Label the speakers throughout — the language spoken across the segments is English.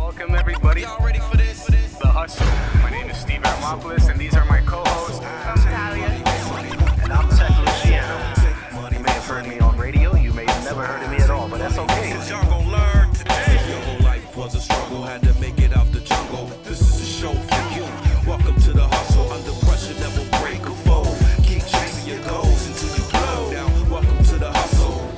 Speaker 1: Welcome everybody. Y'all ready for this? The Hustle. My name is Steve Tek, and these are my co-hosts.
Speaker 2: I'm Talia.
Speaker 3: And I'm Tek Luciano. You may have heard me on radio, you may have never heard of me at all, but that's okay.
Speaker 4: Y'all gon' learn today. Your whole life was a struggle, had to make it out the jungle. This is a show for you. Welcome to the hustle. Under pressure, never break a fold. Keep chasing your goals until you blow. Now, welcome to the hustle.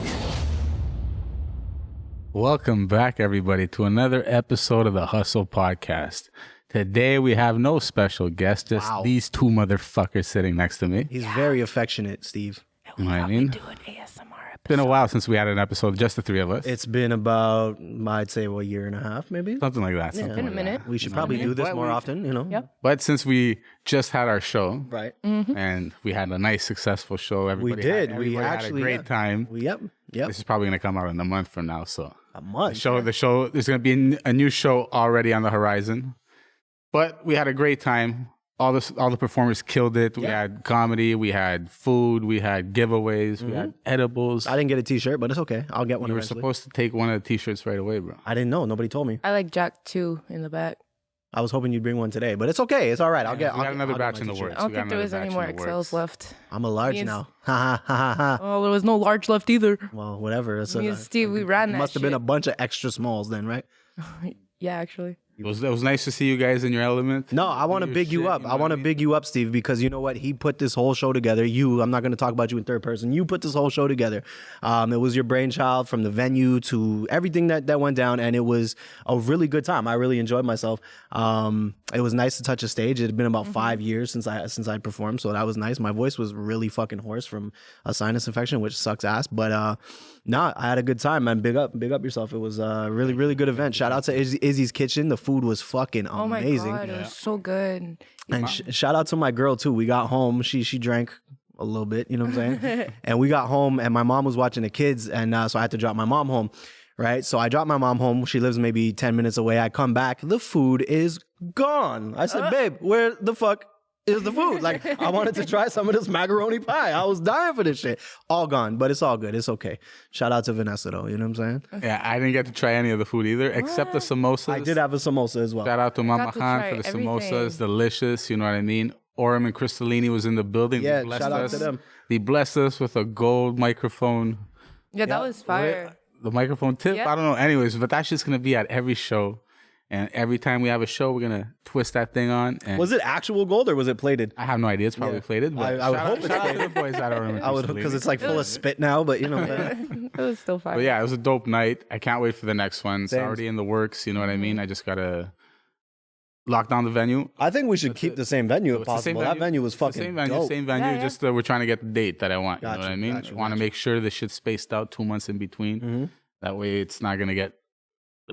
Speaker 5: Welcome back, everybody, to another episode of the Hustle Podcast. Today, we have no special guest, just these two motherfuckers sitting next to me.
Speaker 2: He's very affectionate, Steve.
Speaker 5: You know what I mean?
Speaker 6: Do an ASMR episode.
Speaker 5: It's been a while since we had an episode, just the three of us.
Speaker 2: It's been about, I'd say, a year and a half, maybe.
Speaker 5: Something like that.
Speaker 6: It's been a minute.
Speaker 2: We should probably do this more often, you know?
Speaker 6: Yep.
Speaker 5: But since we just had our show,
Speaker 2: Right.
Speaker 5: and we had a nice, successful show, everybody
Speaker 2: We
Speaker 5: had
Speaker 2: actually
Speaker 5: a great time.
Speaker 2: Yep.
Speaker 5: This is probably going to come out in a month from now, so.
Speaker 2: A month.
Speaker 5: The show, there's going to be a new show already on the horizon. But we had a great time. All the performers killed it. We had comedy, we had food, we had giveaways, we had edibles.
Speaker 2: I didn't get a t-shirt, but it's okay. I'll get one
Speaker 5: You were
Speaker 2: eventually.
Speaker 5: supposed to take one of the t-shirts right away, bro.
Speaker 2: I didn't know. Nobody told me.
Speaker 6: I like Jack 2 in the back.
Speaker 2: I was hoping you'd bring one today, but it's okay. It's all right.
Speaker 5: We got another batch in the works.
Speaker 6: I don't think there was any more XLs left.
Speaker 2: I'm a large
Speaker 6: Me and-
Speaker 2: now. Ha ha ha ha.
Speaker 6: Oh, there was no large left either.
Speaker 2: Well, whatever. It's
Speaker 6: Me and Steve, we ran that
Speaker 2: must have been a
Speaker 6: shit.
Speaker 2: bunch of extra smalls then, right?
Speaker 6: Yeah, actually.
Speaker 5: It was nice to see you guys in your element.
Speaker 2: No, I want to
Speaker 5: Do your
Speaker 2: big you
Speaker 5: shit,
Speaker 2: up.
Speaker 5: know
Speaker 2: I
Speaker 5: what
Speaker 2: want to
Speaker 5: mean?
Speaker 2: big you up, Steve, because you know what? He put this whole show together. I'm not going to talk about you in third person. You put this whole show together. It was your brainchild, from the venue to everything that went down, and it was a really good time. I really enjoyed myself. It was nice to touch a stage. It had been about 5 years since I performed, so that was nice. My voice was really fucking hoarse from a sinus infection, which sucks ass. But I had a good time, man. Big up yourself. It was a really, really good event. Shout out to Izzy's Kitchen. The food was fucking
Speaker 6: Oh my
Speaker 2: amazing.
Speaker 6: God, it was so good.
Speaker 2: And shout out to my girl too. We got home. She drank a little bit, you know what I'm saying? And we got home, and my mom was watching the kids, and so I had to drop my mom home, right? So I dropped my mom home. She lives maybe 10 minutes away. I come back, the food is gone. I said, babe, where the fuck is the food? Like, I wanted to try some of this macaroni pie. I was dying for this shit. All gone, but it's all good. It's okay. Shout out to Vanessa though, you know what I'm saying?
Speaker 5: Yeah, I didn't get to try any of the food either, except the samosas.
Speaker 2: I did have a samosa as well.
Speaker 5: Shout out to Mama
Speaker 6: Got to
Speaker 5: Khan
Speaker 6: try
Speaker 5: for the
Speaker 6: everything.
Speaker 5: samosas. Delicious, you know what I mean? Orem and Crystallini was in the building.
Speaker 2: Yeah,
Speaker 5: They blessed
Speaker 2: shout out
Speaker 5: us.
Speaker 2: to them.
Speaker 5: They blessed us with a gold microphone.
Speaker 6: Yeah, that was fire.
Speaker 5: The microphone tip?
Speaker 6: Yeah.
Speaker 5: I don't know. Anyways, but that's just going to be at every show. And every time we have a show, we're going to twist that thing on. And
Speaker 2: Was it actual gold or was it plated?
Speaker 5: I have no idea. It's probably plated. But
Speaker 2: I would
Speaker 5: shout
Speaker 2: hope
Speaker 5: out,
Speaker 2: it's
Speaker 5: shout out to
Speaker 2: plated.
Speaker 5: the boys at Orem and
Speaker 2: I would, because it's like full of spit now, but you know what I'm saying?
Speaker 6: It was still fire.
Speaker 5: But yeah, it was a dope night. I can't wait for the next one. It's
Speaker 2: Same.
Speaker 5: already in the works. You know what I mean? I just got to lock down the venue.
Speaker 2: I think we should keep the same venue if
Speaker 5: It's the same
Speaker 2: possible. That venue was
Speaker 5: It's the
Speaker 2: fucking
Speaker 5: same venue,
Speaker 2: dope.
Speaker 5: same venue.
Speaker 6: Yeah, yeah.
Speaker 5: Just we're trying to get the date that I want. You know what I mean?
Speaker 2: Got you,
Speaker 5: Want to
Speaker 2: got you.
Speaker 5: make sure the shit's spaced out 2 months in between.
Speaker 2: Mm-hmm.
Speaker 5: That way, it's not gonna get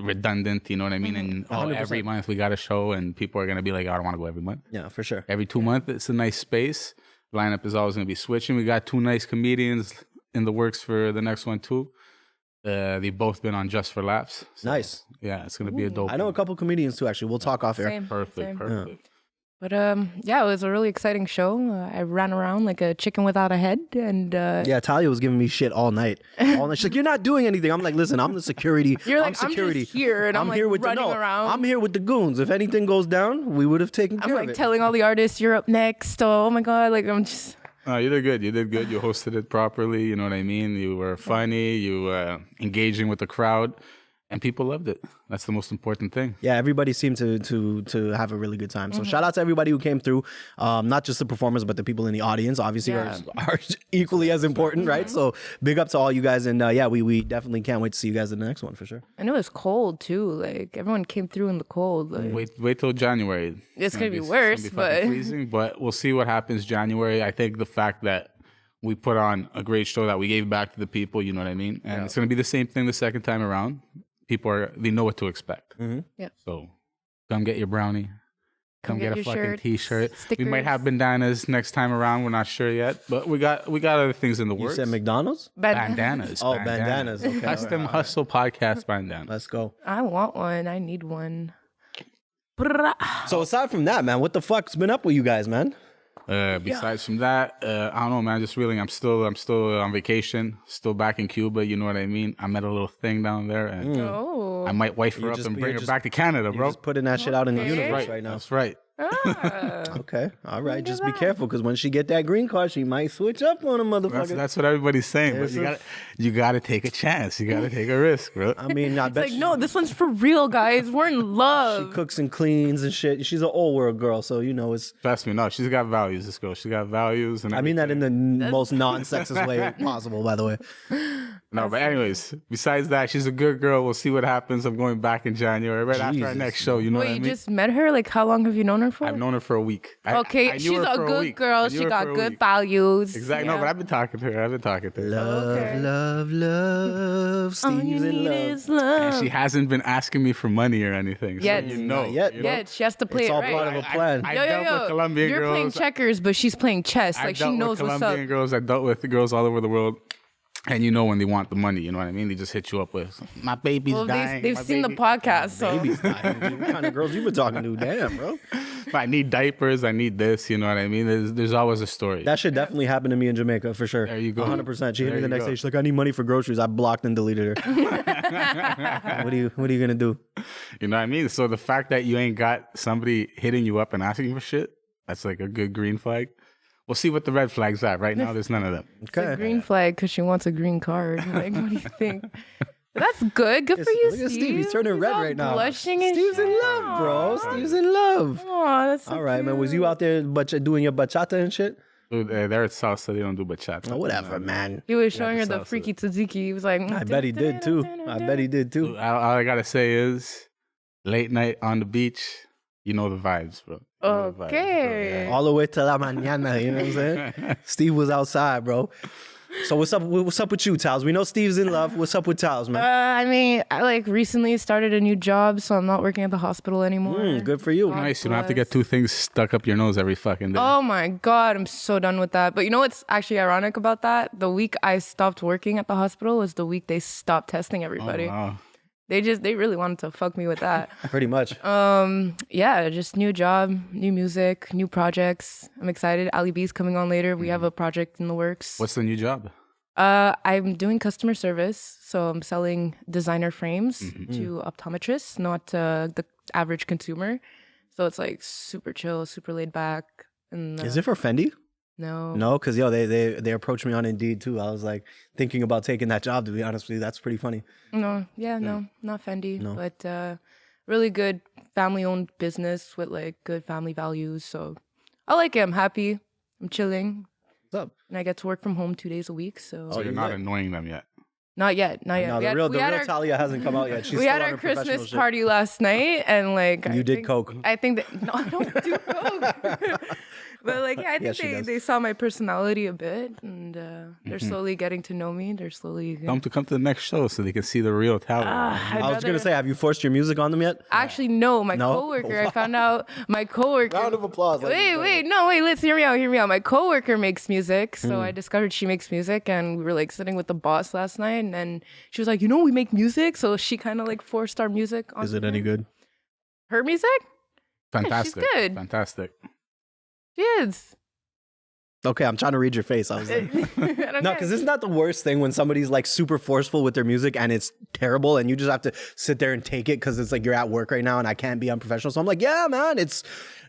Speaker 5: redundant. You know what I mean? And
Speaker 2: 100%.
Speaker 5: every month we got a show, and people are gonna be like, "I don't want to go every month."
Speaker 2: Yeah, for sure.
Speaker 5: Every 2 months, it's a nice space. Lineup is always gonna be switching. We got two nice comedians in the works for the next one too. They've both been on Just for Laughs. So,
Speaker 2: Nice.
Speaker 5: Yeah, it's gonna be a dope.
Speaker 2: I know a
Speaker 5: one.
Speaker 2: couple comedians too, actually. We'll talk off air.
Speaker 6: Same.
Speaker 5: Perfect,
Speaker 6: same.
Speaker 5: perfect.
Speaker 6: But yeah, it was a really exciting show. I ran around like a chicken without a head, and
Speaker 2: Yeah, Talia was giving me shit all night. All night. She's like, "You're not doing anything." I'm like, "Listen, I'm the security.
Speaker 6: You're like,
Speaker 2: I'm
Speaker 6: "I'm
Speaker 2: security.
Speaker 6: just here," and I'm, like,
Speaker 2: here with
Speaker 6: running around.
Speaker 2: I'm here with the goons. If anything goes down, we would have taken
Speaker 6: I'm
Speaker 2: care
Speaker 6: like
Speaker 2: of it."
Speaker 6: telling all the artists, "You're up next." Oh my God, like I'm just.
Speaker 5: You did good. You did good. You hosted it properly. You know what I mean? You were funny. You were engaging with the crowd, and people loved it. That's the most important thing.
Speaker 2: Yeah, everybody seemed to have a really good time. So shout out to everybody who came through. Not just the performers, but the people in the audience. Obviously,
Speaker 6: Yeah.
Speaker 2: are equally as important, right? So big up to all you guys, and yeah, we definitely can't wait to see you guys in the next one for sure.
Speaker 6: And it was cold too. Like everyone came through in the cold. Like,
Speaker 5: Wait till January.
Speaker 6: It's gonna be
Speaker 5: it's
Speaker 6: worse,
Speaker 5: fucking
Speaker 6: but-
Speaker 5: freezing. But we'll see what happens January. I think the fact that we put on a great show that we gave back to the people, you know what I mean? And it's gonna be the same thing the second time around. They know what to expect.
Speaker 6: Yeah.
Speaker 5: So come get your brownie. Come get a
Speaker 6: your
Speaker 5: fucking
Speaker 6: shirts,
Speaker 5: t-shirt. We might
Speaker 6: stickers.
Speaker 5: have bandanas next time around. We're not sure yet, but we got other things in the
Speaker 2: You
Speaker 5: works.
Speaker 2: said McDonald's?
Speaker 5: Bandanas.
Speaker 2: Oh, bandanas. Okay.
Speaker 5: Custom Hustle Podcast bandana.
Speaker 2: Let's go.
Speaker 6: I want one. I need one.
Speaker 2: So aside from that, man, what the fuck's been up with you guys, man?
Speaker 5: Besides from that, I don't know, man. Just really, I'm still on vacation, still back in Cuba. You know what I mean? I met a little thing down there, and
Speaker 6: Oh.
Speaker 5: I might wife her up and bring her back to Canada,
Speaker 2: You're
Speaker 5: bro.
Speaker 2: just putting that shit out in the
Speaker 6: Okay.
Speaker 2: universe right now.
Speaker 5: That's right.
Speaker 6: Ah.
Speaker 2: Okay, all right. Just be careful, because when she get that green card, she might switch up on a motherfucker.
Speaker 5: That's what everybody's saying. But
Speaker 2: There's
Speaker 5: you gotta take a chance. You gotta take a risk, bro.
Speaker 2: I mean, I bet
Speaker 6: Like, no, this one's for real, guys. We're in
Speaker 2: she
Speaker 6: love.
Speaker 2: cooks and cleans and shit. She's an old world girl, so you know it's.
Speaker 5: Trust me, no, she's got values. This girl, she got values, and
Speaker 2: I mean that in the
Speaker 5: everything.
Speaker 2: most non-sexist way possible, by the way.
Speaker 5: No, but anyways, besides that, she's a good girl. We'll see what happens. I'm going back in January, right after our
Speaker 2: Jesus.
Speaker 5: next show. You know
Speaker 6: Wait,
Speaker 5: what I
Speaker 6: you
Speaker 5: mean?
Speaker 6: just met her? Like, how long have you known her for?
Speaker 5: I've known her for a week.
Speaker 6: Okay,
Speaker 5: I knew
Speaker 6: she's
Speaker 5: her
Speaker 6: a
Speaker 5: for
Speaker 6: good
Speaker 5: week.
Speaker 6: girl.
Speaker 5: I knew
Speaker 6: She
Speaker 5: her
Speaker 6: got
Speaker 5: for a
Speaker 6: good
Speaker 5: week.
Speaker 6: values.
Speaker 5: Exactly.
Speaker 6: Yeah.
Speaker 5: No, but I've been talking to her.
Speaker 2: Love,
Speaker 6: Okay.
Speaker 2: love, love.
Speaker 6: All
Speaker 2: Steve's
Speaker 6: you
Speaker 2: in
Speaker 6: need
Speaker 2: love.
Speaker 6: is love.
Speaker 5: And she hasn't been asking me for money or anything.
Speaker 6: Yet.
Speaker 5: So you know.
Speaker 2: Not yet.
Speaker 5: you know?
Speaker 6: Yeah, she has to play
Speaker 2: It's
Speaker 6: it
Speaker 2: all
Speaker 6: right.
Speaker 2: part of a plan.
Speaker 5: I dealt with Colombian
Speaker 6: You're
Speaker 5: girls.
Speaker 6: playing checkers, but she's playing chess.
Speaker 5: I've
Speaker 6: Like, she
Speaker 5: dealt
Speaker 6: knows
Speaker 5: with
Speaker 6: what's
Speaker 5: Colombian
Speaker 6: up.
Speaker 5: girls. I dealt with girls all over the world. And you know when they want the money, you know what I mean? They just hit you up with, my baby's
Speaker 6: Well,
Speaker 5: dying.
Speaker 6: they've
Speaker 5: my
Speaker 6: seen the
Speaker 5: baby-
Speaker 6: podcast, so
Speaker 2: Baby's dying. What kind of girls you been talking to? Damn, bro.
Speaker 5: I need diapers. I need this. You know what I mean? There's always a story.
Speaker 2: That shit definitely happened to me in Jamaica for sure.
Speaker 5: There you go.
Speaker 2: 100%. She hit
Speaker 5: There
Speaker 2: me the
Speaker 5: you
Speaker 2: next
Speaker 5: go.
Speaker 2: day. She's like, I need money for groceries. I blocked and deleted her. What are you gonna do?
Speaker 5: You know what I mean? So the fact that you ain't got somebody hitting you up and asking for shit, that's like a good green flag. We'll see what the red flags are. Right now, there's none of them.
Speaker 6: it's a green flag because she wants a green card. Like, what do you think? That's good. Good for you,
Speaker 2: Look at
Speaker 6: Steve.
Speaker 2: Steve. He's turning red
Speaker 6: all
Speaker 2: right now.
Speaker 6: Blushing and
Speaker 2: Steve's in
Speaker 6: shit.
Speaker 2: love, bro. Steve's in love.
Speaker 6: Aw, that's so
Speaker 2: All right, man. Was you out there doing your bachata and shit?
Speaker 5: Dude, they're at salsa. They don't do bachata.
Speaker 2: Oh, whatever, man.
Speaker 6: He was showing her the
Speaker 5: salsa.
Speaker 6: freaky tzatziki. He was like,
Speaker 2: I bet he did too. I bet he did too.
Speaker 5: All I gotta say is, late night on the beach. You know the vibes, bro. You know the vibes, bro.
Speaker 6: Okay.
Speaker 2: All the way to la mañana, you know what I'm saying? Steve was outside, bro. So what's up? What's up with you, Towels? We know Steve's in love. What's up with Towels, man?
Speaker 6: I mean, I like recently started a new job, so I'm not working at the hospital anymore.
Speaker 2: Good for you.
Speaker 5: Nice. You don't have to get two things stuck up your nose every fucking day.
Speaker 6: Oh my God, I'm so done with that. But you know what's actually ironic about that? The week I stopped working at the hospital was the week they stopped testing everybody.
Speaker 5: Wow.
Speaker 6: They really wanted to fuck me with that.
Speaker 2: Pretty much.
Speaker 6: Yeah, just new job, new music, new projects. I'm excited. Ali B's coming on later. We have a project in the works.
Speaker 5: What's the new job?
Speaker 6: I'm doing customer service, so I'm selling designer frames
Speaker 5: Mm-hmm.
Speaker 6: to optometrists, not the average consumer. So it's like super chill, super laid back. And
Speaker 2: Is it for Fendi?
Speaker 6: no,
Speaker 2: No, because they approached me on Indeed too. I was like thinking about taking that job. To be honest with you, that's pretty funny.
Speaker 6: no, not Fendi, but really good family-owned business with like good family values. So I like it. I'm happy. I'm chilling,
Speaker 2: What's up?
Speaker 6: and I get to work from home 2 days a week. So
Speaker 5: So you're
Speaker 2: you
Speaker 5: not
Speaker 2: lit.
Speaker 5: annoying them yet.
Speaker 6: not yet.
Speaker 2: No,
Speaker 6: We
Speaker 2: the
Speaker 6: had-
Speaker 2: real
Speaker 6: we had our-
Speaker 2: Talia hasn't come out yet. She's
Speaker 6: we
Speaker 2: still
Speaker 6: had
Speaker 2: on
Speaker 6: our
Speaker 2: her professional
Speaker 6: Christmas
Speaker 2: shit.
Speaker 6: party last night, and like
Speaker 2: You did coke.
Speaker 6: I think that no, I don't do coke. But like, yeah, I
Speaker 2: Yeah,
Speaker 6: think
Speaker 2: she does.
Speaker 6: they saw my personality a bit, and they're slowly getting to know me. They're slowly.
Speaker 5: Tell them to come to the next show so they can see the real talent.
Speaker 2: I was gonna say, have you forced your music on them yet?
Speaker 6: Actually, no. My
Speaker 2: No?
Speaker 6: coworker, I found out my coworker.
Speaker 2: Round of applause.
Speaker 6: Wait, let's hear me out. My coworker makes music, so I discovered she makes music, and we were like sitting with the boss last night, and then she was like, you know, we make music, so she kind of like forced our music on
Speaker 2: Is it any good?
Speaker 6: her music.
Speaker 5: Fantastic.
Speaker 6: good.
Speaker 5: Fantastic.
Speaker 6: She is.
Speaker 2: Okay, I'm trying to read your face. I was like,
Speaker 6: I don't
Speaker 2: no,
Speaker 6: know.
Speaker 2: because isn't that the worst thing when somebody's like super forceful with their music and it's terrible, and you just have to sit there and take it because it's like you're at work right now and I can't be unprofessional. So I'm like, yeah, man,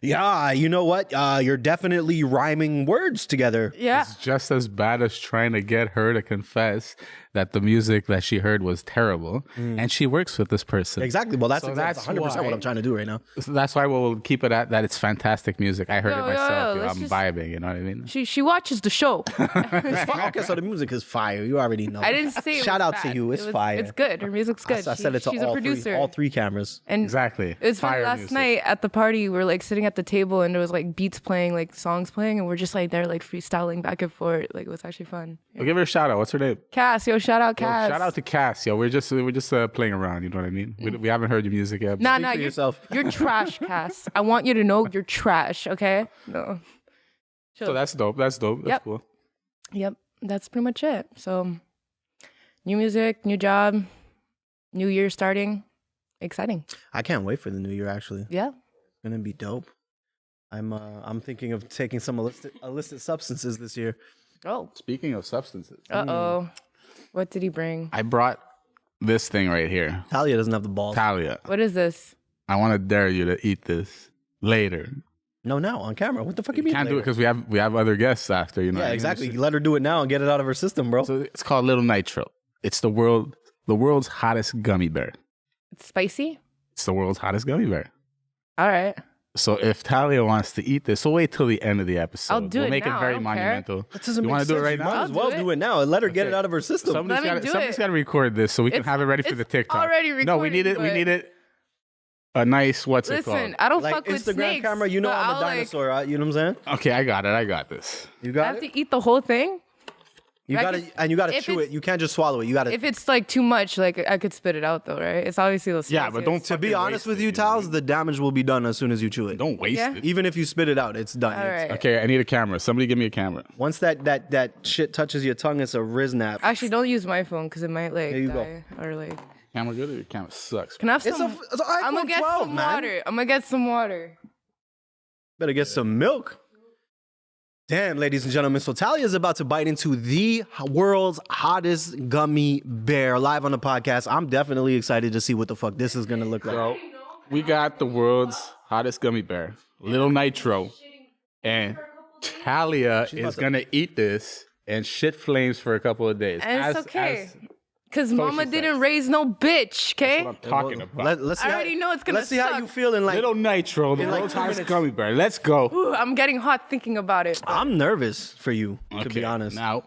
Speaker 2: you know what? You're definitely rhyming words together.
Speaker 6: Yeah.
Speaker 5: It's just as bad as trying to get her to confess that the music that she heard was terrible, and she works with this person.
Speaker 2: Exactly. Well, that's
Speaker 5: So
Speaker 2: exactly
Speaker 5: that's
Speaker 2: 100% what
Speaker 5: why-
Speaker 2: I'm trying to do right now.
Speaker 5: So that's why we'll keep it at that. It's fantastic music. I heard
Speaker 6: Yo,
Speaker 5: it myself.
Speaker 6: yo,
Speaker 5: yo.
Speaker 6: let's
Speaker 5: I'm
Speaker 6: just-
Speaker 5: vibing. You know what I mean?
Speaker 6: She watches the show.
Speaker 2: Okay, so the music is fire. You already know.
Speaker 6: I didn't say it
Speaker 2: Shout
Speaker 6: was
Speaker 2: out to
Speaker 6: bad.
Speaker 2: you. It's fire.
Speaker 6: It's good. Her music's good.
Speaker 2: I said it to
Speaker 6: She's
Speaker 2: all
Speaker 6: a producer.
Speaker 2: all three cameras.
Speaker 6: And
Speaker 5: Exactly.
Speaker 6: it was funny
Speaker 5: Fire
Speaker 6: last
Speaker 5: music.
Speaker 6: night at the party. We were like sitting at the table and there was like beats playing, like songs playing, and we're just like there like freestyling back and forth. Like it was actually fun.
Speaker 5: Well, give her a shout out. What's her name?
Speaker 6: Cass, yo, shout out
Speaker 5: Yo,
Speaker 6: Cass.
Speaker 5: shout out to Cass. Yo, we're just playing around. You know what I mean? We haven't heard your music yet.
Speaker 6: Nah,
Speaker 2: for
Speaker 6: you're,
Speaker 2: yourself.
Speaker 6: you're trash, Cass. I want you to know you're trash. Okay. No.
Speaker 5: So that's dope. That's dope. That's
Speaker 6: Yep.
Speaker 5: cool.
Speaker 6: Yep. That's pretty much it. So, new music, new job, new year starting. Exciting.
Speaker 2: I can't wait for the new year, actually.
Speaker 6: Yeah.
Speaker 2: It's going to be dope. I'm thinking of taking some illicit substances this year.
Speaker 6: Oh.
Speaker 5: Speaking of substances,
Speaker 6: Uh-oh. What did he bring?
Speaker 5: I brought this thing right here.
Speaker 2: Talia doesn't have the balls.
Speaker 5: Talia,
Speaker 6: What is this?
Speaker 5: I want to dare you to eat this later.
Speaker 2: No, now on camera. What the fuck you mean?
Speaker 5: Can't do it because we have other guests after. You know.
Speaker 2: Yeah,
Speaker 5: what I mean?
Speaker 2: exactly. Let her do it now and get it out of her system, bro.
Speaker 5: So it's called Lil Nitro. It's the world's hottest gummy bear.
Speaker 6: It's spicy?
Speaker 5: It's the world's hottest gummy bear.
Speaker 6: All right.
Speaker 5: So if Talia wants to eat this, we'll wait till the end of the episode.
Speaker 6: I'll do
Speaker 5: we'll
Speaker 6: it
Speaker 5: make
Speaker 6: now,
Speaker 5: it
Speaker 6: I
Speaker 5: very
Speaker 6: don't care.
Speaker 5: monumental.
Speaker 2: That doesn't
Speaker 5: You
Speaker 2: make
Speaker 5: want to do it
Speaker 2: sense.
Speaker 5: right
Speaker 2: You
Speaker 5: now?
Speaker 2: might as
Speaker 6: I'll
Speaker 2: well
Speaker 6: do
Speaker 2: do
Speaker 6: it.
Speaker 2: it now and let her get
Speaker 5: Okay.
Speaker 2: it out of her system.
Speaker 5: Somebody's
Speaker 6: Let me do
Speaker 5: got
Speaker 6: it.
Speaker 5: to record this so we can
Speaker 6: It's-
Speaker 5: have it ready for
Speaker 6: it's
Speaker 5: the TikTok.
Speaker 6: already
Speaker 5: No, we need it.
Speaker 6: recording,
Speaker 5: We
Speaker 6: but-
Speaker 5: need it. A nice what's it called?
Speaker 6: Listen, I don't
Speaker 2: Like
Speaker 6: fuck with
Speaker 2: Instagram
Speaker 6: snakes.
Speaker 2: camera, you know
Speaker 6: but
Speaker 2: I'm a
Speaker 6: I'll, like,
Speaker 2: dinosaur. You know what I'm saying?
Speaker 5: Okay, I got it. I got this.
Speaker 2: You
Speaker 6: I
Speaker 2: got
Speaker 6: have
Speaker 2: it.
Speaker 6: to eat the whole thing?
Speaker 2: You
Speaker 6: I
Speaker 2: got
Speaker 6: can-
Speaker 2: to and you got to
Speaker 6: if
Speaker 2: chew
Speaker 6: it's-
Speaker 2: it. You can't just swallow it. You got to.
Speaker 6: If it's like too much, like I could spit it out though, right? It's obviously the
Speaker 5: Yeah, but don't.
Speaker 2: To be
Speaker 5: fucking
Speaker 2: honest
Speaker 5: waste
Speaker 2: with
Speaker 5: it,
Speaker 2: you,
Speaker 5: know what I
Speaker 2: Tals,
Speaker 5: mean?
Speaker 2: the damage will be done as soon as you chew it.
Speaker 5: Don't waste
Speaker 6: Yeah?
Speaker 5: it.
Speaker 2: Even if you spit it out, it's done.
Speaker 6: All right.
Speaker 5: Okay, I need a camera. Somebody give me a camera.
Speaker 2: Once that shit touches your tongue, it's a riznap.
Speaker 6: Actually, don't use my phone because it might like
Speaker 2: There you go.
Speaker 6: die or like.
Speaker 5: Camera good or your camera sucks?
Speaker 6: Can I have
Speaker 2: It's
Speaker 6: some?
Speaker 2: it's an iPhone
Speaker 6: I'm gonna get
Speaker 2: 12,
Speaker 6: some
Speaker 2: man.
Speaker 6: water. I'm gonna get some water.
Speaker 2: Better get some milk. Damn, ladies and gentlemen. So Talia is about to bite into the world's hottest gummy bear live on the podcast. I'm definitely excited to see what the fuck this is gonna look like.
Speaker 5: So we got the world's hottest gummy bear, Lil Nitro, and Talia is gonna eat this and shit flames for a couple of days.
Speaker 6: And it's okay. Cause
Speaker 5: she
Speaker 6: mama
Speaker 5: says.
Speaker 6: didn't raise no bitch, okay?
Speaker 5: What I'm talking about.
Speaker 2: Let's see
Speaker 6: I already know it's gonna
Speaker 2: Let's see how
Speaker 6: suck.
Speaker 2: you feel in like.
Speaker 5: Little Nitro, the
Speaker 2: in like
Speaker 5: world's
Speaker 2: 2
Speaker 5: hottest
Speaker 2: minutes.
Speaker 5: gummy bear. Let's go.
Speaker 6: Ooh, I'm getting hot thinking about it.
Speaker 2: I'm nervous for you, to
Speaker 5: Okay,
Speaker 2: be honest.
Speaker 5: Now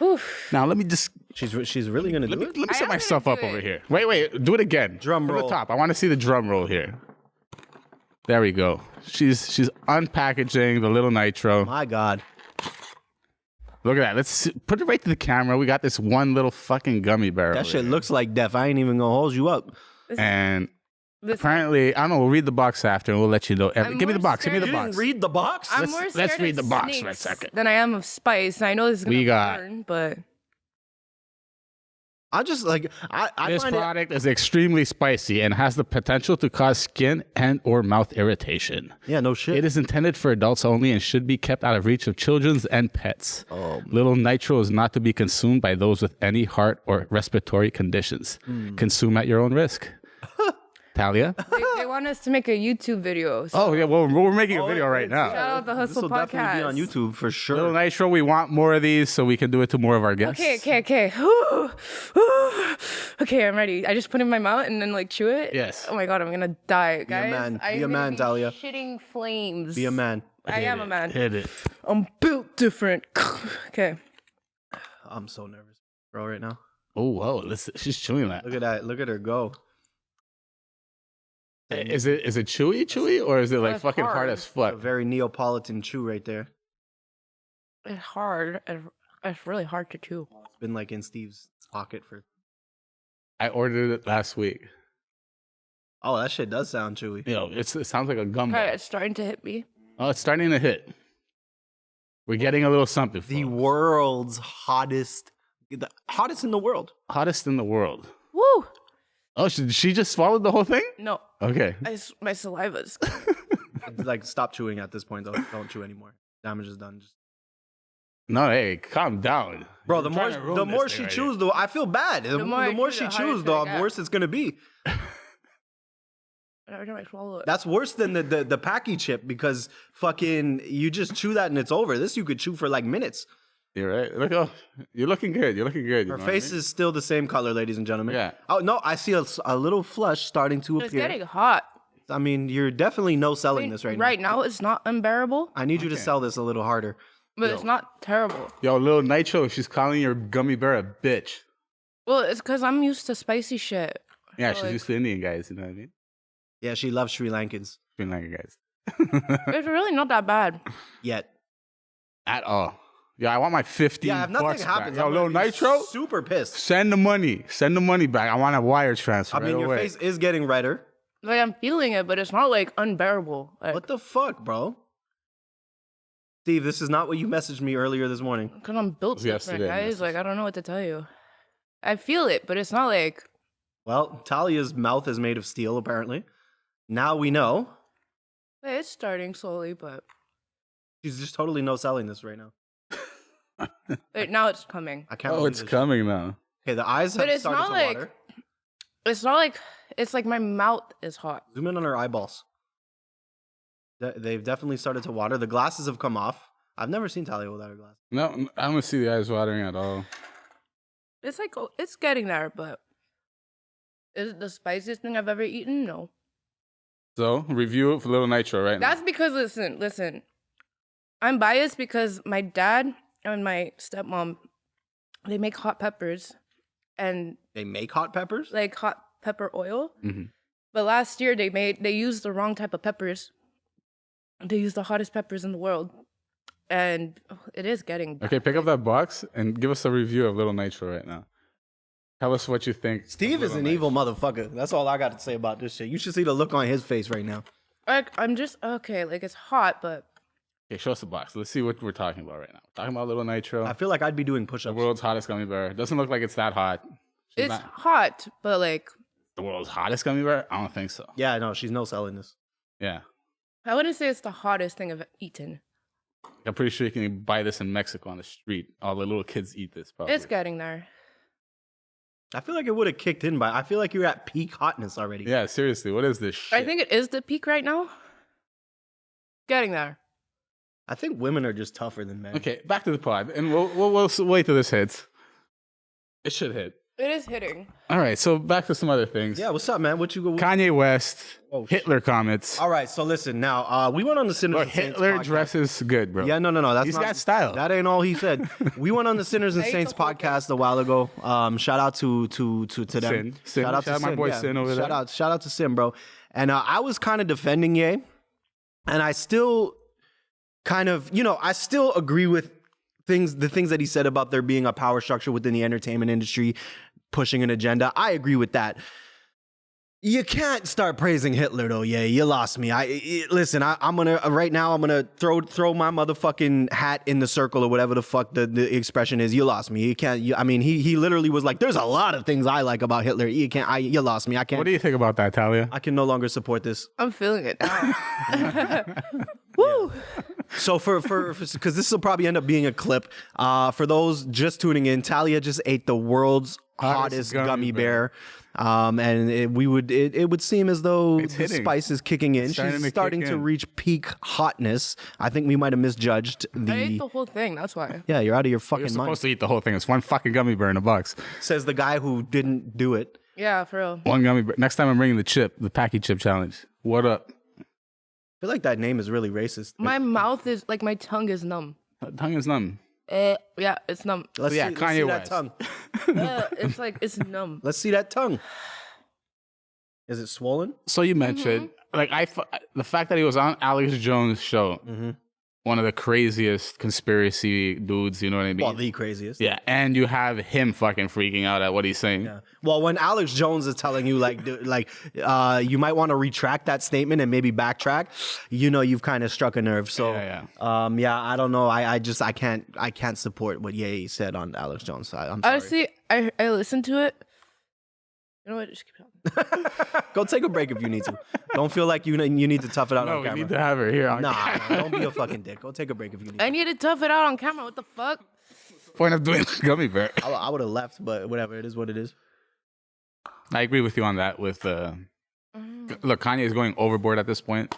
Speaker 6: Oof.
Speaker 5: let me just
Speaker 2: She's really gonna do it.
Speaker 5: let me
Speaker 6: I
Speaker 5: set
Speaker 6: am gonna
Speaker 5: myself
Speaker 6: do
Speaker 5: up
Speaker 6: it.
Speaker 5: over here. Wait, do it again.
Speaker 2: Drum
Speaker 5: From
Speaker 2: roll.
Speaker 5: the top. I want to see the drum roll here. There we go. She's unpackaging the Little Nitro.
Speaker 2: My God.
Speaker 5: Look at that. Put it right to the camera. We got this one little fucking gummy bear.
Speaker 2: That
Speaker 5: over
Speaker 2: shit
Speaker 5: here.
Speaker 2: looks like death. I ain't even gonna hold you up.
Speaker 5: And
Speaker 6: This-
Speaker 5: apparently, I don't know. We'll read the box after, and we'll let you know.
Speaker 6: I'm
Speaker 5: Give me the
Speaker 6: more
Speaker 5: box. Give me the
Speaker 6: scared-
Speaker 2: You
Speaker 5: box.
Speaker 2: didn't read the box?
Speaker 6: I'm
Speaker 5: Let's-
Speaker 6: more
Speaker 5: let's
Speaker 6: scared
Speaker 5: read
Speaker 6: of
Speaker 5: the box for a
Speaker 6: snakes
Speaker 5: second.
Speaker 6: than I am of spice. I know this is gonna
Speaker 5: We got-
Speaker 6: burn, but
Speaker 2: I just like I
Speaker 5: This
Speaker 2: find it.
Speaker 5: product is extremely spicy and has the potential to cause skin and or mouth irritation.
Speaker 2: Yeah, no shit.
Speaker 5: It is intended for adults only and should be kept out of reach of children and pets. Little Nitro is not to be consumed by those with any heart or respiratory conditions. Consume at your own risk. Talia?
Speaker 6: they want us to make a YouTube video. So
Speaker 5: Oh, yeah, well, we're making a video right now.
Speaker 6: shout out the
Speaker 2: This
Speaker 6: Hustle
Speaker 2: will definitely be on
Speaker 6: Podcast.
Speaker 2: YouTube for sure.
Speaker 5: Little Nitro, we want more of these so we can do it to more of our guests.
Speaker 6: Okay. Okay, I'm ready. I just put it in my mouth and then like chew it.
Speaker 5: Yes.
Speaker 6: Oh my god, I'm gonna die, guys.
Speaker 2: man.
Speaker 6: I'm
Speaker 2: Be a
Speaker 6: gonna
Speaker 2: man,
Speaker 6: be
Speaker 2: Talia.
Speaker 6: Shitting flames.
Speaker 2: Be a man.
Speaker 6: I am a man.
Speaker 5: Hit it.
Speaker 6: I'm built different. Okay.
Speaker 2: I'm so nervous, bro, right now.
Speaker 5: Oh, whoa. Listen, she's chewing that.
Speaker 2: Look at that. Look at her go.
Speaker 5: Is it chewy, or is it like
Speaker 6: It's
Speaker 5: fucking hard
Speaker 6: hard.
Speaker 5: as
Speaker 2: A
Speaker 5: fuck?
Speaker 2: very Neapolitan chew right there.
Speaker 6: It's hard. It's really hard to chew.
Speaker 2: It's been like in Steve's pocket for.
Speaker 5: I ordered it last week.
Speaker 2: Oh, that shit does sound chewy.
Speaker 5: It sounds like a gumbo.
Speaker 6: Okay, it's starting to hit me.
Speaker 5: Oh, it's starting to hit. We're getting a little something.
Speaker 2: The
Speaker 5: folks.
Speaker 2: world's hottest, the hottest in the world.
Speaker 5: Hottest in the world.
Speaker 6: Woo!
Speaker 5: Oh, she just swallowed the whole thing?
Speaker 6: No,
Speaker 5: Okay.
Speaker 6: my saliva's.
Speaker 2: Like, stop chewing at this point, though. Don't chew anymore. Damage is done. Just...
Speaker 5: No, hey, calm down.
Speaker 2: Bro,
Speaker 5: You're
Speaker 2: the more
Speaker 5: trying to ruin
Speaker 2: the
Speaker 5: this
Speaker 2: more
Speaker 5: thing
Speaker 2: she
Speaker 5: right
Speaker 2: chews, though, I feel bad. The
Speaker 6: more I
Speaker 2: more
Speaker 6: chew,
Speaker 2: she
Speaker 6: the harder
Speaker 2: chews,
Speaker 6: it's
Speaker 2: though,
Speaker 6: gonna
Speaker 2: the
Speaker 6: get.
Speaker 2: worse it's gonna be.
Speaker 6: Every time I swallow it.
Speaker 2: That's worse than the packy chip because fucking you just chew that and it's over. This you could chew for like minutes.
Speaker 5: here. You're right. Look, oh, you're looking good. You're looking good.
Speaker 2: Her face is still the same color, ladies and gentlemen.
Speaker 5: Yeah.
Speaker 2: Oh no, I see a little flush starting to
Speaker 6: It's
Speaker 2: appear.
Speaker 6: getting hot.
Speaker 2: I mean, you're definitely no selling this right now.
Speaker 6: Right now, it's not unbearable,
Speaker 2: I need you to sell this a little harder.
Speaker 6: but it's not terrible.
Speaker 5: Yo, Lil Nitro, she's calling your gummy bear a bitch.
Speaker 6: Well, it's because I'm used to spicy shit.
Speaker 5: Yeah,
Speaker 6: So,
Speaker 5: she's
Speaker 6: like,
Speaker 5: used to Indian guys. You know what I mean?
Speaker 2: Yeah, she loves Sri Lankans.
Speaker 5: Sri Lankan guys.
Speaker 6: It's really not that bad.
Speaker 2: Yet.
Speaker 5: At all. Yeah, I want my 50
Speaker 2: Yeah, if nothing
Speaker 5: bucks
Speaker 2: happens,
Speaker 5: back. Yo,
Speaker 2: I'm
Speaker 5: Lil
Speaker 2: gonna be
Speaker 5: Nitro,
Speaker 2: super pissed.
Speaker 5: send the money. Send the money back. I want a wire transfer.
Speaker 2: I mean,
Speaker 5: right
Speaker 2: your
Speaker 5: away.
Speaker 2: face is getting redder.
Speaker 6: Like I'm feeling it, but it's not like unbearable. Like,
Speaker 2: What the fuck, bro? Steve, this is not what you messaged me earlier this morning.
Speaker 6: Because I'm built
Speaker 5: was
Speaker 6: different,
Speaker 5: yesterday,
Speaker 6: guys.
Speaker 5: message.
Speaker 6: Like I don't know what to tell you. I feel it, but it's not like
Speaker 2: Well, Talia's mouth is made of steel, apparently. Now we know.
Speaker 6: It's starting slowly, but
Speaker 2: She's just totally no selling this right now.
Speaker 6: now it's coming.
Speaker 2: I can't.
Speaker 5: Oh,
Speaker 2: believe
Speaker 5: it's
Speaker 2: this.
Speaker 5: coming now.
Speaker 2: Okay, the eyes have
Speaker 6: But it's
Speaker 2: started
Speaker 6: not
Speaker 2: to
Speaker 6: like
Speaker 2: water.
Speaker 6: it's like my mouth is hot.
Speaker 2: Zoom in on her eyeballs. They've definitely started to water. The glasses have come off. I've never seen Talia without her glasses.
Speaker 5: No, I don't see the eyes watering at all.
Speaker 6: It's like it's getting there, but is it the spiciest thing I've ever eaten? No.
Speaker 5: So, review it for Lil Nitro right now.
Speaker 6: That's because listen. I'm biased because my dad and my stepmom, they make hot peppers and
Speaker 2: They make hot peppers.
Speaker 6: like hot pepper oil.
Speaker 5: Mhm.
Speaker 6: But last year they used the wrong type of peppers. They used the hottest peppers in the world. And it is getting
Speaker 5: Okay, pick up that box and give us a review of Lil Nitro right now. Tell us what you think.
Speaker 2: Steve
Speaker 5: of
Speaker 2: is
Speaker 5: Lil
Speaker 2: an
Speaker 5: Nitro.
Speaker 2: evil motherfucker. That's all I got to say about this shit. You should see the look on his face right now.
Speaker 6: like I'm just okay, like it's hot, but
Speaker 5: Okay, show us the box. Let's see what we're talking about right now. We're talking about Lil Nitro,
Speaker 2: I feel like I'd be doing
Speaker 5: the
Speaker 2: push-ups.
Speaker 5: world's hottest gummy bear. Doesn't look like it's that hot. She's
Speaker 6: it's
Speaker 5: not
Speaker 6: hot, but like
Speaker 5: the world's hottest gummy bear? I don't think so.
Speaker 2: Yeah, no, she's no selling this.
Speaker 5: Yeah.
Speaker 6: I wouldn't say it's the hottest thing I've eaten.
Speaker 5: I'm pretty sure you can buy this in Mexico on the street. All the little kids eat this, probably.
Speaker 6: It's getting there.
Speaker 2: I feel like it would have kicked in by. I feel like you're at peak hotness already.
Speaker 5: Yeah, seriously. What is this shit?
Speaker 6: I think it is the peak right now. Getting there.
Speaker 2: I think women are just tougher than men.
Speaker 5: Okay, back to the pod. And we'll wait till this hits. It should hit.
Speaker 6: It is hitting.
Speaker 5: All right, so back to some other things.
Speaker 2: Yeah, what's up, man? What you go?
Speaker 5: Kanye West,
Speaker 2: Oh,
Speaker 5: Hitler comments.
Speaker 2: All right, so listen now. We went on the Sinners
Speaker 5: Bro,
Speaker 2: and Saints
Speaker 5: Hitler
Speaker 2: podcast.
Speaker 5: dresses good, bro.
Speaker 2: Yeah, no. That's
Speaker 5: He's
Speaker 2: not,
Speaker 5: got style.
Speaker 2: That ain't all he said. We went on the Sinners and
Speaker 6: I ate
Speaker 2: Saints
Speaker 6: the whole
Speaker 2: podcast a while ago. Shout out to them.
Speaker 5: Sin. Shout out my boy Sin over there.
Speaker 2: Shout out to Sin, bro. And I was kind of defending Ye, and I still kind of, I still agree with the things that he said about there being a power structure within the entertainment industry pushing an agenda. I agree with that. You can't start praising Hitler though. Yeah, you lost me. Listen. I'm gonna throw my motherfucking hat in the circle or whatever the fuck the expression is. You lost me. You can't. He literally was like, "There's a lot of things I like about Hitler. You can't. You lost me. I can't.
Speaker 5: What do you think about that, Talia?
Speaker 2: I can no longer support this."
Speaker 6: I'm feeling it now. Woo!
Speaker 2: So for because this will probably end up being a clip. For those just tuning in, Talia just ate the world's hottest gummy bear. And it would seem as though
Speaker 5: It's
Speaker 2: the
Speaker 5: hitting.
Speaker 2: spice is kicking in.
Speaker 5: It's starting
Speaker 2: She's
Speaker 5: to
Speaker 2: starting
Speaker 5: kick
Speaker 2: to
Speaker 5: in.
Speaker 2: reach peak hotness. I think we might have misjudged
Speaker 6: I ate
Speaker 2: the.
Speaker 6: the whole thing. That's why.
Speaker 2: Yeah, you're out of your
Speaker 5: You're
Speaker 2: fucking
Speaker 5: supposed
Speaker 2: mind.
Speaker 5: to eat the whole thing. It's one fucking gummy bear in a box.
Speaker 2: Says the guy who didn't do it.
Speaker 6: Yeah, for real.
Speaker 5: One gummy bear. Next time I'm bringing the Packy chip challenge. What up?
Speaker 2: I feel like that name is really racist.
Speaker 6: My mouth is like my tongue is numb.
Speaker 5: Tongue is numb.
Speaker 6: Yeah, it's numb.
Speaker 2: Let's
Speaker 5: Yeah,
Speaker 2: see, let's
Speaker 5: Kanye
Speaker 2: see
Speaker 5: West.
Speaker 2: that tongue.
Speaker 6: It's like it's numb.
Speaker 2: Let's see that tongue. Is it swollen?
Speaker 5: So you mentioned the fact that he was on Alex Jones' show, one of the craziest conspiracy dudes. You know what I mean?
Speaker 2: Well, the craziest.
Speaker 5: Yeah, and you have him fucking freaking out at what he's saying.
Speaker 2: Yeah. Well, when Alex Jones is telling you you might want to retract that statement and maybe backtrack, you've kind of struck a nerve. So
Speaker 5: Yeah.
Speaker 2: I don't know. I can't support what Ye said on Alex Jones. I'm sorry.
Speaker 6: Honestly, I listened to it. You know what? Just keep talking.
Speaker 2: Go take a break if you need to. Don't feel like you need to tough it out
Speaker 5: No,
Speaker 2: on
Speaker 5: we
Speaker 2: camera.
Speaker 5: need to have her here on
Speaker 2: Nah,
Speaker 5: camera.
Speaker 2: don't be a fucking dick. Go take a break if you need
Speaker 6: I
Speaker 2: to.
Speaker 6: need to tough it out on camera. What the fuck?
Speaker 5: Point of doing the gummy bear.
Speaker 2: I would have left, but whatever. It is what it is.
Speaker 5: I agree with you on that. Look, Kanye is going overboard at this point.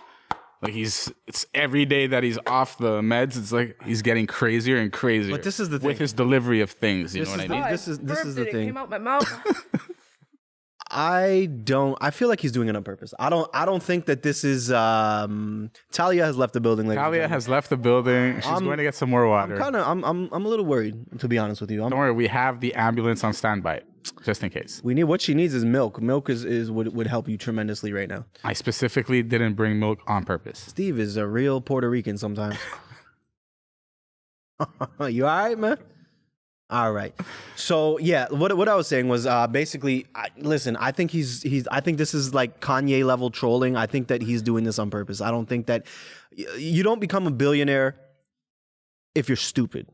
Speaker 5: Like it's every day that he's off the meds, it's like he's getting crazier and crazier.
Speaker 2: But this is the
Speaker 5: with
Speaker 2: thing.
Speaker 5: his delivery of things. You
Speaker 2: This
Speaker 5: know what
Speaker 2: is
Speaker 5: I mean?
Speaker 2: This is
Speaker 6: Burped
Speaker 2: the
Speaker 6: it. It
Speaker 2: thing.
Speaker 6: came out my mouth.
Speaker 2: I feel like he's doing it on purpose. I don't think that this is Talia has left the building. Ladies and
Speaker 5: Talia
Speaker 2: gentlemen.
Speaker 5: has left the building. She's going to get some more water.
Speaker 2: I'm a little worried, to be honest with you.
Speaker 5: Don't worry, we have the ambulance on standby, just in case.
Speaker 2: We need what she needs is milk. Milk is would help you tremendously right now.
Speaker 5: I specifically didn't bring milk on purpose.
Speaker 2: Steve is a real Puerto Rican sometimes. You all right, man? All right. So yeah, what I was saying was basically, listen. I think I think this is like Kanye level trolling. I think that he's doing this on purpose. I don't think that you don't become a billionaire if you're stupid,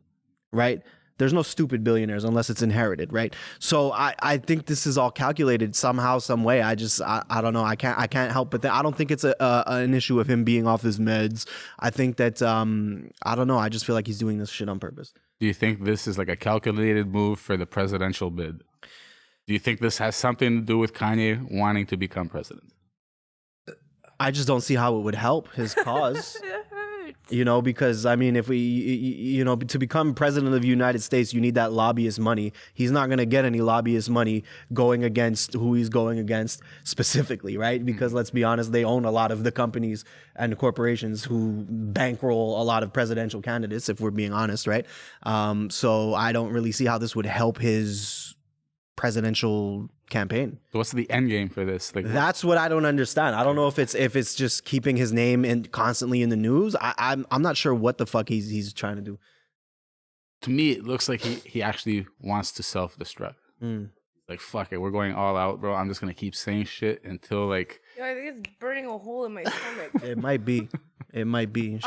Speaker 2: right? There's no stupid billionaires unless it's inherited, right? So I think this is all calculated somehow, some way. I don't know. I can't help but I don't think it's an issue of him being off his meds. I think that I don't know. I just feel like he's doing this shit on purpose.
Speaker 5: Do you think this is like a calculated move for the presidential bid? Do you think this has something to do with Kanye wanting to become president?
Speaker 2: I just don't see how it would help his cause. You know, because I mean, if we, you know, to become president of the United States, you need that lobbyist money. He's not going to get any lobbyist money going against who he's going against specifically, right? Because let's be honest, they own a lot of the companies and corporations who bankroll a lot of presidential candidates, if we're being honest, right? So I don't really see how this would help his presidential campaign.
Speaker 5: So what's the end game for this? Like,
Speaker 2: that's what I don't understand. I don't know if it's just keeping his name in constantly in the news. I'm not sure what the fuck he's trying to do.
Speaker 5: To me, it looks like he actually wants to self-destruct. Like, fuck it, we're going all out, bro. I'm just gonna keep saying shit until like.
Speaker 6: Yeah, I think it's burning a hole in my stomach.
Speaker 2: It might be. It might be.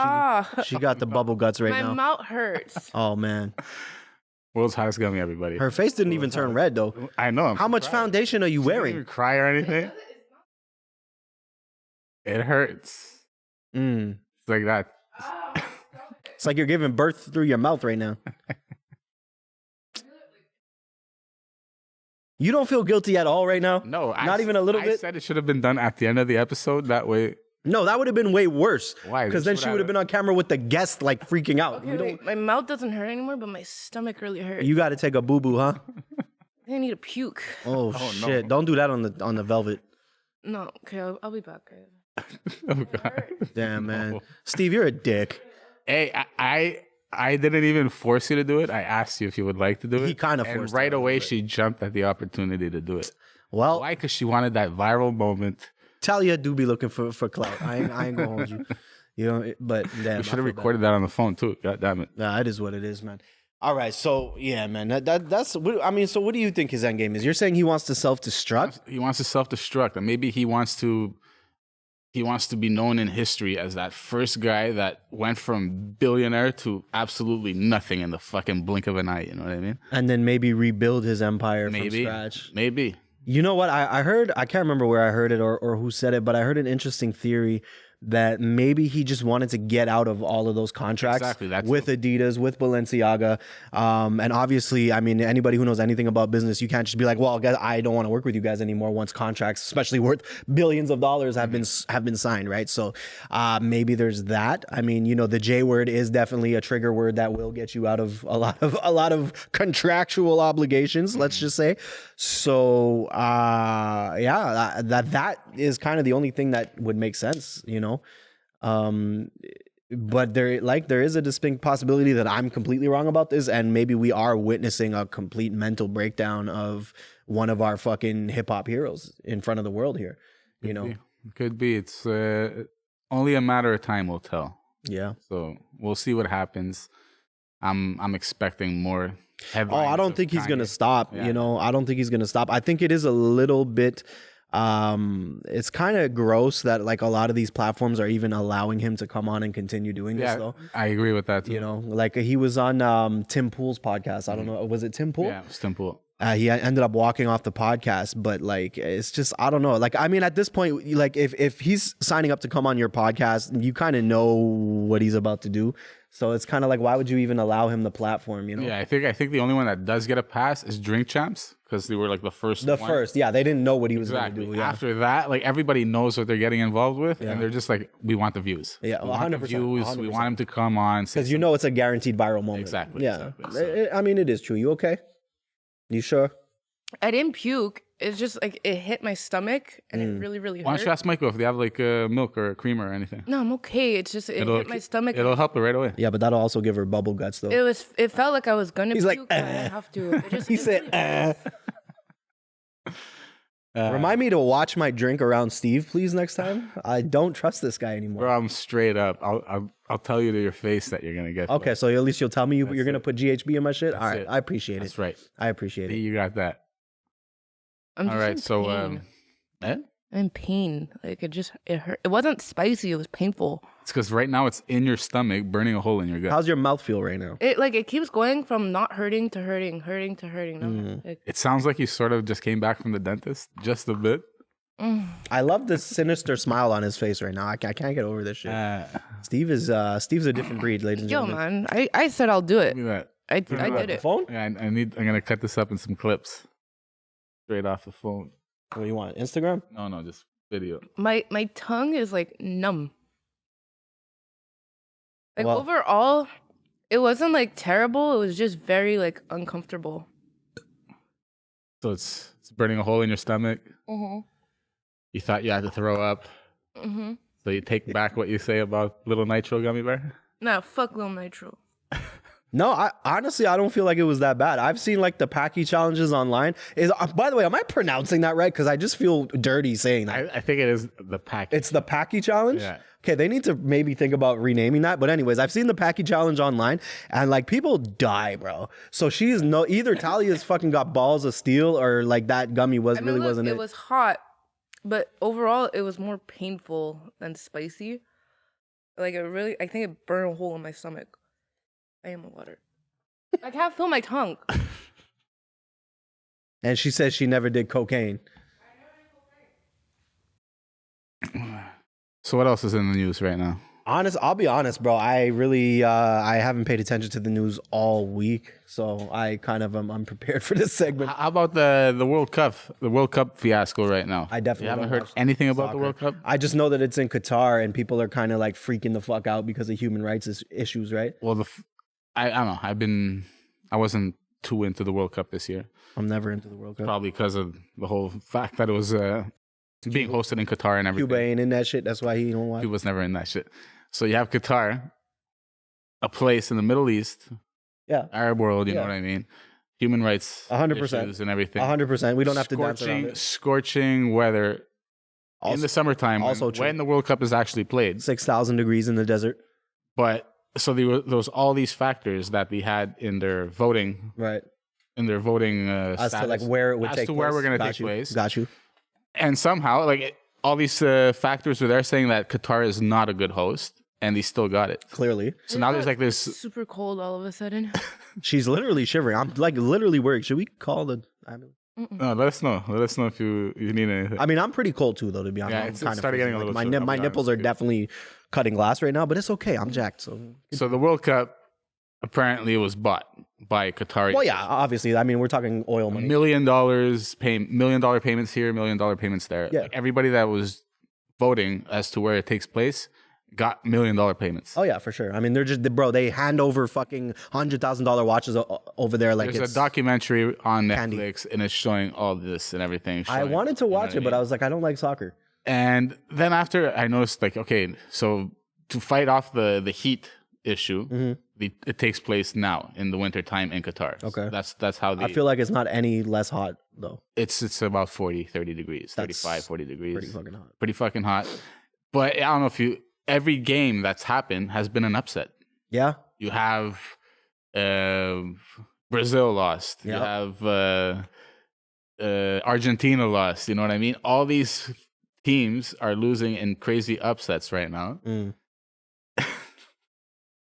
Speaker 2: She got the bubble guts right now.
Speaker 6: My mouth hurts.
Speaker 2: Oh man.
Speaker 5: World's hottest gummy, everybody.
Speaker 2: Her face didn't even turn red though.
Speaker 5: I know.
Speaker 2: How much foundation are you
Speaker 5: She didn't
Speaker 2: wearing?
Speaker 5: even cry or anything. It hurts. It's like that.
Speaker 2: It's like you're giving birth through your mouth right now. You don't feel guilty at all right now?
Speaker 5: No,
Speaker 2: not even a little bit.
Speaker 5: I said it should have been done at the end of the episode. That way.
Speaker 2: No, that would have been way worse.
Speaker 5: Why?
Speaker 2: Because then she would have been on camera with the guest like freaking out.
Speaker 6: Okay, wait, my mouth doesn't hurt anymore, but my stomach really hurts.
Speaker 2: You got to take a boo boo, huh?
Speaker 6: I need a puke.
Speaker 2: Oh shit!
Speaker 5: No.
Speaker 2: Don't do that on the velvet.
Speaker 6: No, okay, I'll be back, guys.
Speaker 5: Oh god.
Speaker 2: Damn man, Steve, you're a dick.
Speaker 5: Hey, I didn't even force you to do it. I asked you if you would like to do it.
Speaker 2: He kind of
Speaker 5: and
Speaker 2: forced
Speaker 5: right
Speaker 2: her to
Speaker 5: away
Speaker 2: do it.
Speaker 5: she jumped at the opportunity to do it.
Speaker 2: Well,
Speaker 5: Why? Because she wanted that viral moment.
Speaker 2: Talia do be looking for clout. I ain't gonna hold you. You know, but damn,
Speaker 5: You should have recorded that on the phone too. God damn it.
Speaker 2: Nah, it is what it is, man. All right, so yeah, man. That's. I mean, so what do you think his end game is? You're saying he wants to self-destruct?
Speaker 5: He wants to self-destruct, and maybe he wants to be known in history as that first guy that went from billionaire to absolutely nothing in the fucking blink of an eye. You know what I mean?
Speaker 2: And then maybe rebuild his empire from
Speaker 5: Maybe.
Speaker 2: scratch.
Speaker 5: Maybe.
Speaker 2: You know what? I heard, I can't remember where I heard it or who said it, but I heard an interesting theory that maybe he just wanted to get out of all of those contracts with Adidas, with Balenciaga. And obviously, I mean, anybody who knows anything about business, you can't just be like, well, guys, I don't want to work with you guys anymore once contracts, especially worth billions of dollars, have been signed, right? So maybe there's that. I mean, you know, the J word is definitely a trigger word that will get you out of a lot of contractual obligations, let's just say. So yeah, that is kind of the only thing that would make sense, you know. But there is a distinct possibility that I'm completely wrong about this, and maybe we are witnessing a complete mental breakdown of one of our fucking hip hop heroes in front of the world here. You know,
Speaker 5: Could be. It's only a matter of time will tell.
Speaker 2: Yeah.
Speaker 5: So we'll see what happens. I'm expecting more headlines.
Speaker 2: Oh, I don't think he's gonna stop.
Speaker 5: Yeah.
Speaker 2: You know, I don't think he's gonna stop. I think it is a little bit. It's kind of gross that like a lot of these platforms are even allowing him to come on and continue doing this though.
Speaker 5: I agree with that too.
Speaker 2: You know, like he was on Tim Pool's podcast. I don't know, was it Tim Pool?
Speaker 5: Yeah, it was Tim Pool.
Speaker 2: He ended up walking off the podcast, but like it's just I don't know. Like I mean, at this point, like if he's signing up to come on your podcast, you kind of know what he's about to do. So it's kind of like, why would you even allow him the platform? You know?
Speaker 5: Yeah, I think the only one that does get a pass is Drink Champs because they were like the first.
Speaker 2: Yeah, they didn't know what he was going to do. Yeah.
Speaker 5: After that, like everybody knows what they're getting involved with, and they're just like, we want the views.
Speaker 2: Yeah,
Speaker 5: we want the
Speaker 2: 100%,
Speaker 5: views.
Speaker 2: 100%.
Speaker 5: We want him to come on
Speaker 2: Because you know it's a guaranteed viral moment.
Speaker 5: Exactly.
Speaker 2: Yeah,
Speaker 5: Exactly.
Speaker 2: I mean, it is true. You okay? You sure?
Speaker 6: I didn't puke. It's just like it hit my stomach and it really, really
Speaker 5: Why
Speaker 6: hurt.
Speaker 5: don't you ask Michael if they have like milk or cream or anything?
Speaker 6: No, I'm okay. It's just it hit my stomach.
Speaker 5: It'll help her right away.
Speaker 2: Yeah, but that'll also give her bubble guts though.
Speaker 6: It felt like I was gonna
Speaker 2: He's
Speaker 6: puke,
Speaker 2: like,
Speaker 6: but I didn't have to. It just,
Speaker 2: He said, Remind me to watch my drink around Steve, please, next time. I don't trust this guy anymore.
Speaker 5: Bro, I'm straight up. I'll tell you to your face that you're gonna get.
Speaker 2: Okay, so at least you'll tell me you're gonna put GHB in my shit. All right,
Speaker 5: it.
Speaker 2: I appreciate
Speaker 5: That's
Speaker 2: it.
Speaker 5: right.
Speaker 2: I appreciate it.
Speaker 5: You got that.
Speaker 6: I'm
Speaker 5: All
Speaker 6: just
Speaker 5: right.
Speaker 6: in
Speaker 5: So,
Speaker 6: pain. in pain. Like it hurt. It wasn't spicy. It was painful.
Speaker 5: It's because right now it's in your stomach, burning a hole in your gut.
Speaker 2: How's your mouth feel right now?
Speaker 6: It keeps going from not hurting to hurting, hurting to hurting. No,
Speaker 5: It sounds like you sort of just came back from the dentist, just a bit.
Speaker 2: I love this sinister smile on his face right now. I can't get over this shit. Steve's a different breed, ladies and
Speaker 6: yo,
Speaker 2: gentlemen.
Speaker 6: man, I said I'll do it.
Speaker 5: Look at
Speaker 6: I
Speaker 5: that.
Speaker 6: did it.
Speaker 2: Phone?
Speaker 5: Yeah, I'm gonna cut this up in some clips, straight off the phone.
Speaker 2: What do you want? Instagram?
Speaker 5: No, just video.
Speaker 6: My tongue is like numb. Like
Speaker 2: Well-
Speaker 6: overall, it wasn't like terrible. It was just very like uncomfortable.
Speaker 5: So it's burning a hole in your stomach.
Speaker 6: Mm-hmm.
Speaker 5: You thought you had to throw up.
Speaker 6: Mm-hmm.
Speaker 5: So you take back what you say about Lil Nitro gummy bear?
Speaker 6: Nah, fuck Lil Nitro.
Speaker 2: No, I honestly don't feel like it was that bad. I've seen like the Packy challenges online. By the way, am I pronouncing that right? Because I just feel dirty saying that.
Speaker 5: I think it is the pack.
Speaker 2: It's the Packy challenge.
Speaker 5: Yeah.
Speaker 2: Okay, they need to maybe think about renaming that. But anyways, I've seen the Packy challenge online, and like people die, bro. So she's either Talia's fucking got balls of steel, or like that gummy wasn't it.
Speaker 6: It was hot, but overall, it was more painful than spicy. Like I think it burned a hole in my stomach. I am a water. I can't feel my tongue.
Speaker 2: And she says she never did cocaine.
Speaker 5: So what else is in the news right now?
Speaker 2: I'll be honest, bro. I really I haven't paid attention to the news all week, so I kind of am unprepared for this segment.
Speaker 5: How about the World Cup? The World Cup fiasco right now.
Speaker 2: I definitely
Speaker 5: You haven't
Speaker 2: don't
Speaker 5: heard
Speaker 2: watch
Speaker 5: anything about the
Speaker 2: soccer.
Speaker 5: World Cup?
Speaker 2: I just know that it's in Qatar, and people are kind of like freaking the fuck out because of human rights issues, right?
Speaker 5: Well, I don't know. I wasn't too into the World Cup this year,
Speaker 2: I'm never into the World Cup.
Speaker 5: probably because of the whole fact that it was being hosted in Qatar and everything.
Speaker 2: Cuba ain't in that shit. That's why he don't watch.
Speaker 5: Cuba's never in that shit. So you have Qatar, a place in the Middle East,
Speaker 2: Yeah,
Speaker 5: Arab world, you know
Speaker 2: Yeah.
Speaker 5: what I mean? Human rights
Speaker 2: 100%.
Speaker 5: issues and everything.
Speaker 2: 100%. We don't have to dance around it.
Speaker 5: Scorching weather in
Speaker 2: Also,
Speaker 5: the summertime
Speaker 2: also true.
Speaker 5: when the World Cup is actually played.
Speaker 2: 6,000 degrees in the desert.
Speaker 5: But so there was all these factors that they had in their voting,
Speaker 2: Right.
Speaker 5: status,
Speaker 2: As to like where it would
Speaker 5: as
Speaker 2: take
Speaker 5: to
Speaker 2: place.
Speaker 5: where we're going to
Speaker 2: Got
Speaker 5: take
Speaker 2: you.
Speaker 5: place.
Speaker 2: Got you.
Speaker 5: And somehow, all these factors were there saying that Qatar is not a good host, and they still got it.
Speaker 2: Clearly.
Speaker 5: So now there's like this.
Speaker 6: Super cold all of a sudden.
Speaker 2: She's literally shivering. I'm like literally worried. Should we call the ambulance?
Speaker 5: No, let us know. Let us know if you need anything.
Speaker 2: I mean, I'm pretty cold too, though, to be honest.
Speaker 5: Yeah,
Speaker 2: I'm
Speaker 5: it's
Speaker 2: kind of
Speaker 5: started getting a little
Speaker 2: my
Speaker 5: chilly, I'll
Speaker 2: my
Speaker 5: be
Speaker 2: nipples
Speaker 5: honest
Speaker 2: are
Speaker 5: with you.
Speaker 2: definitely cutting glass right now, but it's okay. I'm jacked. So
Speaker 5: So the World Cup apparently was bought by Qatari.
Speaker 2: well, yeah, obviously. I mean, we're talking oil
Speaker 5: $1
Speaker 2: money.
Speaker 5: million $1 million payments here, $1 million payments there.
Speaker 2: Yeah.
Speaker 5: Like everybody that was voting as to where it takes place got $1 million payments.
Speaker 2: Oh yeah, for sure. I mean, they're just bro. They hand over fucking $100,000 watches over there like
Speaker 5: There's
Speaker 2: it's
Speaker 5: a documentary on
Speaker 2: candy.
Speaker 5: Netflix and it's showing all this and everything.
Speaker 2: I
Speaker 5: showing-
Speaker 2: wanted to
Speaker 5: you know
Speaker 2: watch
Speaker 5: what
Speaker 2: it, but I
Speaker 5: mean?
Speaker 2: was like, I don't like soccer.
Speaker 5: And then after I noticed, okay, so to fight off the heat issue, it takes place now in the wintertime in Qatar. So
Speaker 2: Okay.
Speaker 5: that's how
Speaker 2: I feel like it's not any less hot though.
Speaker 5: it's about 30 degrees,
Speaker 2: That's
Speaker 5: 35, 40 degrees.
Speaker 2: Pretty fucking hot.
Speaker 5: Pretty fucking hot. But I don't know if every game that's happened has been an upset.
Speaker 2: Yeah.
Speaker 5: You have Brazil lost.
Speaker 2: Yep.
Speaker 5: You have Argentina lost. You know what I mean? All these teams are losing in crazy upsets right now,
Speaker 2: Mm.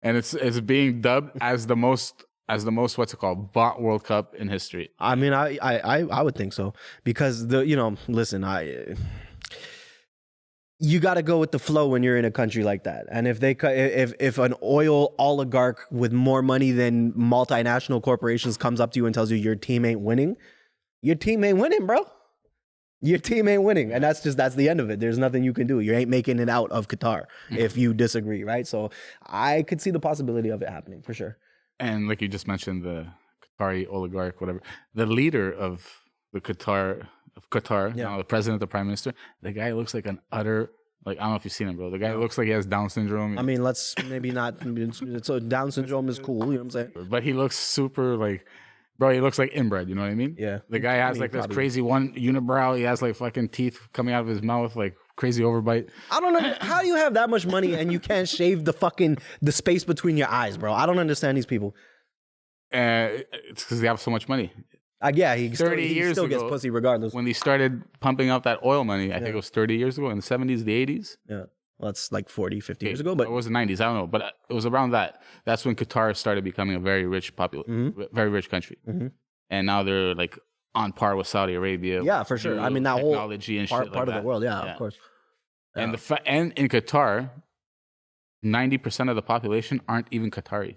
Speaker 5: and it's being dubbed as the most what's it called, bought World Cup in history.
Speaker 2: I mean, I would think so because listen, you got to go with the flow when you're in a country like that. And if an oil oligarch with more money than multinational corporations comes up to you and tells you your team ain't winning, bro. Your team ain't winning. And that's the end of it. There's nothing you can do. You ain't making it out of Qatar if you disagree, right? So I could see the possibility of it happening for sure.
Speaker 5: And like you just mentioned, the Qatari oligarch, whatever, the leader of Qatar,
Speaker 2: Yeah.
Speaker 5: the president, the prime minister, the guy looks like an utter, I don't know if you've seen him, bro. The guy looks like he has Down syndrome.
Speaker 2: I mean, let's maybe not. So Down syndrome is cool. You know what I'm saying?
Speaker 5: But he looks super bro, he looks like inbred. You know what I mean?
Speaker 2: Yeah.
Speaker 5: The guy has
Speaker 2: I mean,
Speaker 5: this
Speaker 2: probably.
Speaker 5: crazy one unibrow. He has fucking teeth coming out of his mouth, crazy overbite.
Speaker 2: I don't know. How do you have that much money and you can't shave the space between your eyes, bro? I don't understand these people.
Speaker 5: It's because they have so much money.
Speaker 2: Yeah, he
Speaker 5: 30
Speaker 2: he
Speaker 5: years
Speaker 2: still gets
Speaker 5: ago,
Speaker 2: pussy regardless.
Speaker 5: when he started pumping out that oil money, I think it was 30 years ago in the 70s, the 80s.
Speaker 2: Yeah. Well, that's like 40, 50 years
Speaker 5: Okay,
Speaker 2: ago, but
Speaker 5: it was the 90s. I don't know, but it was around that. That's when Qatar started becoming a very rich very rich country, and now they're like on par with Saudi Arabia.
Speaker 2: yeah,
Speaker 5: with
Speaker 2: for sure.
Speaker 5: new
Speaker 2: I mean, that whole
Speaker 5: technology and
Speaker 2: part
Speaker 5: shit like
Speaker 2: of the
Speaker 5: that.
Speaker 2: world, yeah, of course.
Speaker 5: And and in Qatar, 90% of the population aren't even Qatari.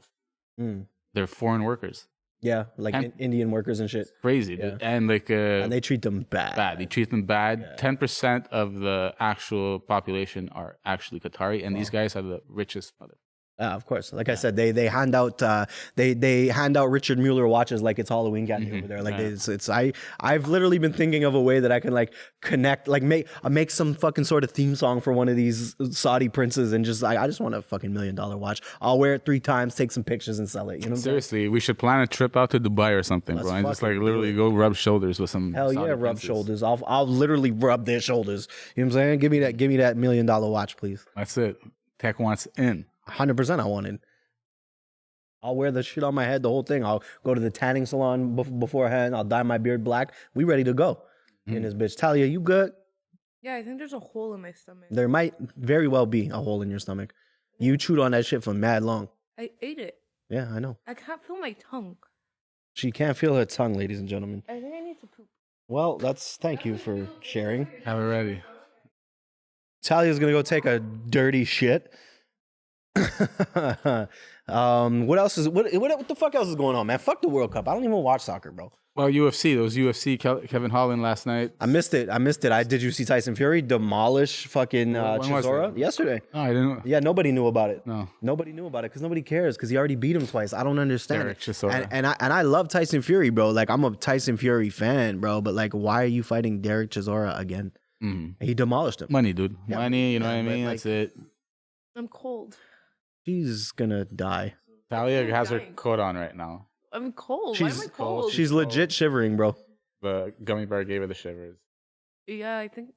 Speaker 2: Mm.
Speaker 5: They're foreign workers.
Speaker 2: Yeah, like Indian workers and shit.
Speaker 5: Crazy, dude. And like
Speaker 2: And they treat them bad.
Speaker 5: They treat them bad. 10% of the actual population are actually Qatari, and these guys are the richest.
Speaker 2: Yeah, of course. Like I said, they hand out they hand out Richard Mueller watches like it's Halloween candy over there. Like I've literally been thinking of a way that I can like connect, like make some fucking sort of theme song for one of these Saudi princes, and just like I just want a fucking $1 million watch. I'll wear it 3 times, take some pictures, and sell it. You know? What I'm
Speaker 5: Seriously, we should plan a trip out to Dubai or something, bro, and just like literally go rub shoulders with some.
Speaker 2: Hell
Speaker 5: Saudi
Speaker 2: yeah, rub
Speaker 5: princes.
Speaker 2: shoulders. I'll literally rub their shoulders. You know what I'm saying? Give me that $1 million watch, please.
Speaker 5: That's it. Tech wants in.
Speaker 2: 100% I want it. I'll wear the shit on my head, the whole thing. I'll go to the tanning salon beforehand. I'll dye my beard black. We ready to go in this bitch. Talia, you good?
Speaker 6: Yeah, I think there's a hole in my stomach.
Speaker 2: There might very well be a hole in your stomach. You chewed on that shit for mad long.
Speaker 6: I ate it.
Speaker 2: Yeah, I know.
Speaker 6: I can't feel my tongue.
Speaker 2: She can't feel her tongue, ladies and gentlemen.
Speaker 6: I think I need to poop.
Speaker 2: Well, thank you for sharing.
Speaker 5: Have it ready.
Speaker 2: Talia's gonna go take a dirty shit. What else is what the fuck else is going on, man? Fuck the World Cup. I don't even watch soccer, bro.
Speaker 5: Well, UFC. There was UFC. Kevin Holland last night.
Speaker 2: I missed it. Did you see Tyson Fury demolish fucking
Speaker 5: When was
Speaker 2: Chisora
Speaker 5: it?
Speaker 2: yesterday?
Speaker 5: No, I didn't.
Speaker 2: Yeah, nobody knew about it.
Speaker 5: No.
Speaker 2: Nobody knew about it because nobody cares because he already beat him twice. I don't understand
Speaker 5: Derek
Speaker 2: it.
Speaker 5: Chisora.
Speaker 2: And I love Tyson Fury, bro. Like I'm a Tyson Fury fan, bro. But like, why are you fighting Derek Chisora again? He demolished him.
Speaker 5: Money, dude.
Speaker 2: Yeah.
Speaker 5: Money. You know what I
Speaker 2: but,
Speaker 5: mean?
Speaker 2: like-
Speaker 5: That's it.
Speaker 6: I'm cold.
Speaker 2: She's gonna die.
Speaker 5: Talia has her coat on right now.
Speaker 6: I'm cold. Why am I
Speaker 2: She's
Speaker 6: cold?
Speaker 2: She's legit shivering, bro.
Speaker 5: The gummy bear gave her the shivers.
Speaker 6: Yeah, I think.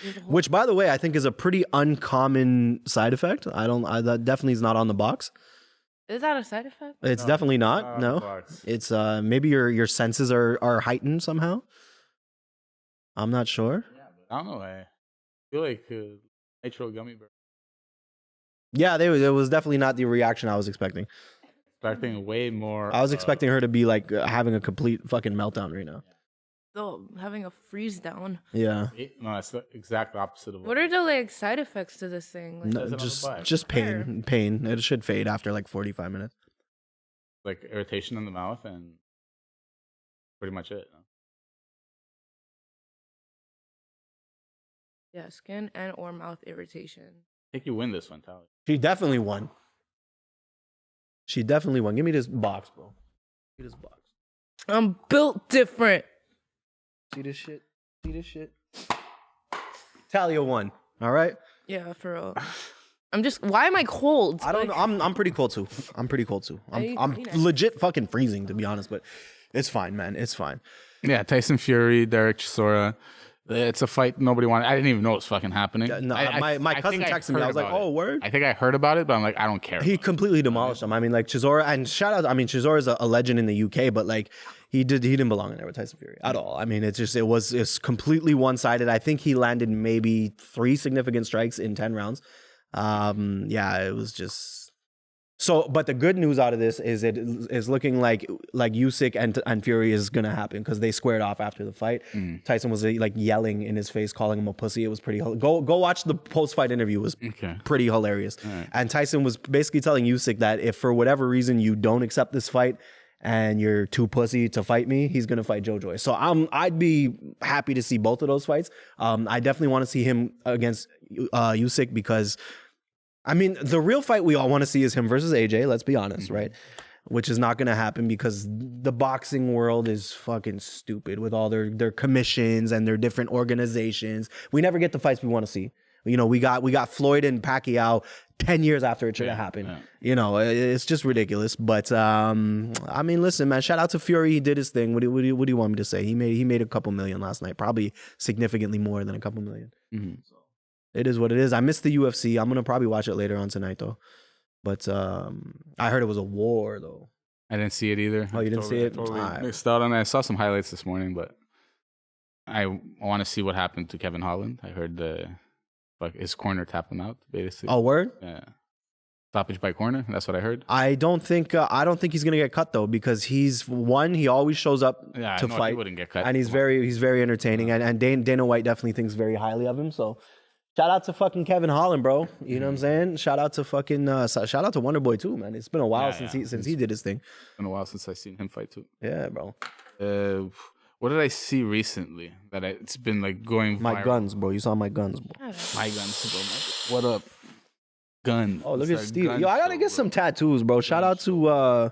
Speaker 6: there's a hole.
Speaker 2: Which, by the way, I think is a pretty uncommon side effect. That definitely is not on the box.
Speaker 6: Is that a side effect?
Speaker 2: It's definitely not.
Speaker 5: on
Speaker 2: No,
Speaker 5: the box.
Speaker 2: it's maybe your senses are heightened somehow. I'm not sure.
Speaker 5: I don't know. I feel like Nitro gummy bear.
Speaker 2: Yeah, it was definitely not the reaction I was expecting.
Speaker 5: Expecting way more.
Speaker 2: I was expecting her to be like having a complete fucking meltdown right now.
Speaker 6: So having a freeze down.
Speaker 2: Yeah,
Speaker 5: No, that's the exact opposite of
Speaker 6: What are the like side effects to this thing? Like,
Speaker 2: no,
Speaker 5: says it on the box.
Speaker 2: just pain. It should fade after like 45 minutes.
Speaker 5: like irritation in the mouth and pretty much it.
Speaker 6: yeah, skin and or mouth irritation.
Speaker 5: I think you win this one, Talia.
Speaker 2: She definitely won. Give me this box, bro. Give me this box.
Speaker 6: I'm built different.
Speaker 2: See this shit? Talia won. All right.
Speaker 6: Yeah, for real. I'm just. Why am I cold?
Speaker 2: I don't know. I'm pretty cold too. I'm legit fucking freezing to be honest, but it's fine, man. It's fine.
Speaker 5: Yeah, Tyson Fury, Derek Chisora. It's a fight nobody wanted. I didn't even know it was fucking happening.
Speaker 2: No, my cousin
Speaker 5: think I
Speaker 2: texted me. I
Speaker 5: heard
Speaker 2: was like,
Speaker 5: about
Speaker 2: "Oh,
Speaker 5: it.
Speaker 2: word."
Speaker 5: I think I heard about it, but I'm like, I don't care.
Speaker 2: He completely demolished him. I mean, like Chisora, and shout out. I mean, Chisora is a legend in the UK, but like he didn't belong in there with Tyson Fury at all. I mean, it's completely one sided. I think he landed maybe 3 significant strikes in 10 rounds. Yeah, it was just. So, but the good news out of this is it is looking like Usyk and Fury is gonna happen because they squared off after the fight. Tyson was like yelling in his face, calling him a pussy. It was pretty. Go watch the post fight interview. It was pretty hilarious.
Speaker 5: Right.
Speaker 2: And Tyson was basically telling Usyk that if for whatever reason you don't accept this fight and you're too pussy to fight me, he's gonna fight Joe Joyce. So I'd be happy to see both of those fights. I definitely want to see him against Usyk because. I mean, the real fight we all want to see is him versus AJ, let's be honest, right? Which is not going to happen because the boxing world is fucking stupid with all their commissions and their different organizations. We never get the fights we want to see. You know, we got Floyd and Pacquiao 10 years after it should have happened. Yeah. You know, it's just ridiculous. But I mean, listen, man, shout out to Fury. He did his thing. What do you want me to say? He made a couple million last night, probably significantly more than a couple million. So. It is what it is. I missed the UFC. I'm gonna probably watch it later on tonight though. But I heard it was a war though.
Speaker 5: I didn't see it either.
Speaker 2: Oh, you didn't see it?
Speaker 5: Totally
Speaker 2: Alright.
Speaker 5: mixed out on it. I saw some highlights this morning, but I want to see what happened to Kevin Holland. I heard his corner tapped him out, basically.
Speaker 2: Oh, word?
Speaker 5: Yeah. Stoppage by corner. That's what I heard.
Speaker 2: I don't think he's gonna get cut though, because he always shows up
Speaker 5: Yeah,
Speaker 2: to
Speaker 5: no, he
Speaker 2: fight,
Speaker 5: wouldn't get cut.
Speaker 2: and he's
Speaker 5: Come on.
Speaker 2: very entertaining, and Dana White definitely thinks very highly of him. So shout out to fucking Kevin Holland, bro. You know what I'm saying? Shout out to fucking shout out to Wonder Boy too, man. It's been a while
Speaker 5: Yeah,
Speaker 2: since he did his thing.
Speaker 5: It's been a while since I've seen him fight too.
Speaker 2: Yeah, bro.
Speaker 5: What did I see recently that it's been like going
Speaker 2: My
Speaker 5: viral?
Speaker 2: guns, bro. You saw my guns, bro.
Speaker 5: My guns, bro. What up? Gun.
Speaker 2: Oh, look
Speaker 5: It's
Speaker 2: at
Speaker 5: a
Speaker 2: Steve.
Speaker 5: gun
Speaker 2: Yo, I gotta
Speaker 5: show,
Speaker 2: get
Speaker 5: bro.
Speaker 2: some tattoos, bro. Shout out to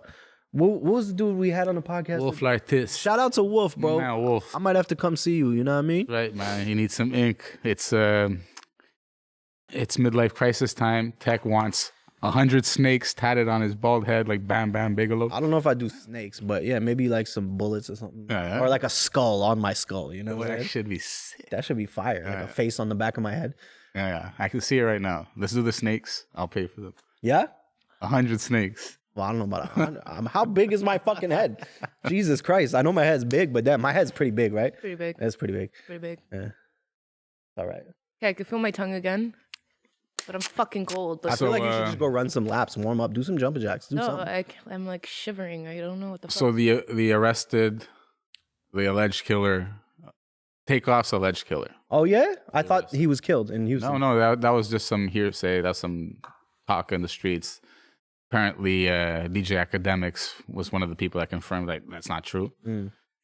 Speaker 2: what was the dude we had on the podcast?
Speaker 5: Wolf Lartis.
Speaker 2: Shout out to Wolf, bro.
Speaker 5: Man, Wolf.
Speaker 2: I might have to come see you. You know what I mean?
Speaker 5: Right, man. He needs some ink. It's midlife crisis time. Tech wants 100 snakes tatted on his bald head like Bam Bam Bigelow.
Speaker 2: I don't know if I do snakes, but yeah, maybe like some bullets or something,
Speaker 5: Yeah.
Speaker 2: or like a skull on my skull. You know what I'm
Speaker 5: That
Speaker 2: saying?
Speaker 5: should be sick.
Speaker 2: That should be fire. Like a face on the back of my head.
Speaker 5: Yeah. I can see it right now. Let's do the snakes. I'll pay for them.
Speaker 2: Yeah.
Speaker 5: 100 snakes.
Speaker 2: Well, I don't know about 100. How big is my fucking head? Jesus Christ! I know my head's big, but damn, my head's pretty big, right?
Speaker 6: Pretty big.
Speaker 2: That's pretty big.
Speaker 6: Pretty big.
Speaker 2: Yeah. All right.
Speaker 6: Okay, I can feel my tongue again, but I'm fucking cold.
Speaker 2: I feel like you should
Speaker 5: So,
Speaker 2: just go run some laps, warm up, do some jumping jacks, do
Speaker 6: no,
Speaker 2: something.
Speaker 6: I'm like shivering. I don't know what the fuck.
Speaker 5: So the alleged killer, Takeoff's alleged killer.
Speaker 2: Oh yeah, I thought he was killed in Houston.
Speaker 5: No, that was just some hearsay. That's some talk in the streets. Apparently, DJ Academics was one of the people that confirmed like that's not true.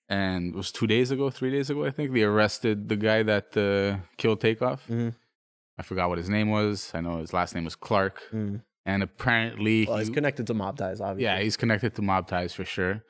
Speaker 5: And it was 3 days ago, I think, they arrested the guy that killed Takeoff. I forgot what his name was. I know his last name was Clark. And apparently,
Speaker 2: Well, he's connected to mob ties, obviously.
Speaker 5: yeah, he's connected to mob ties for sure.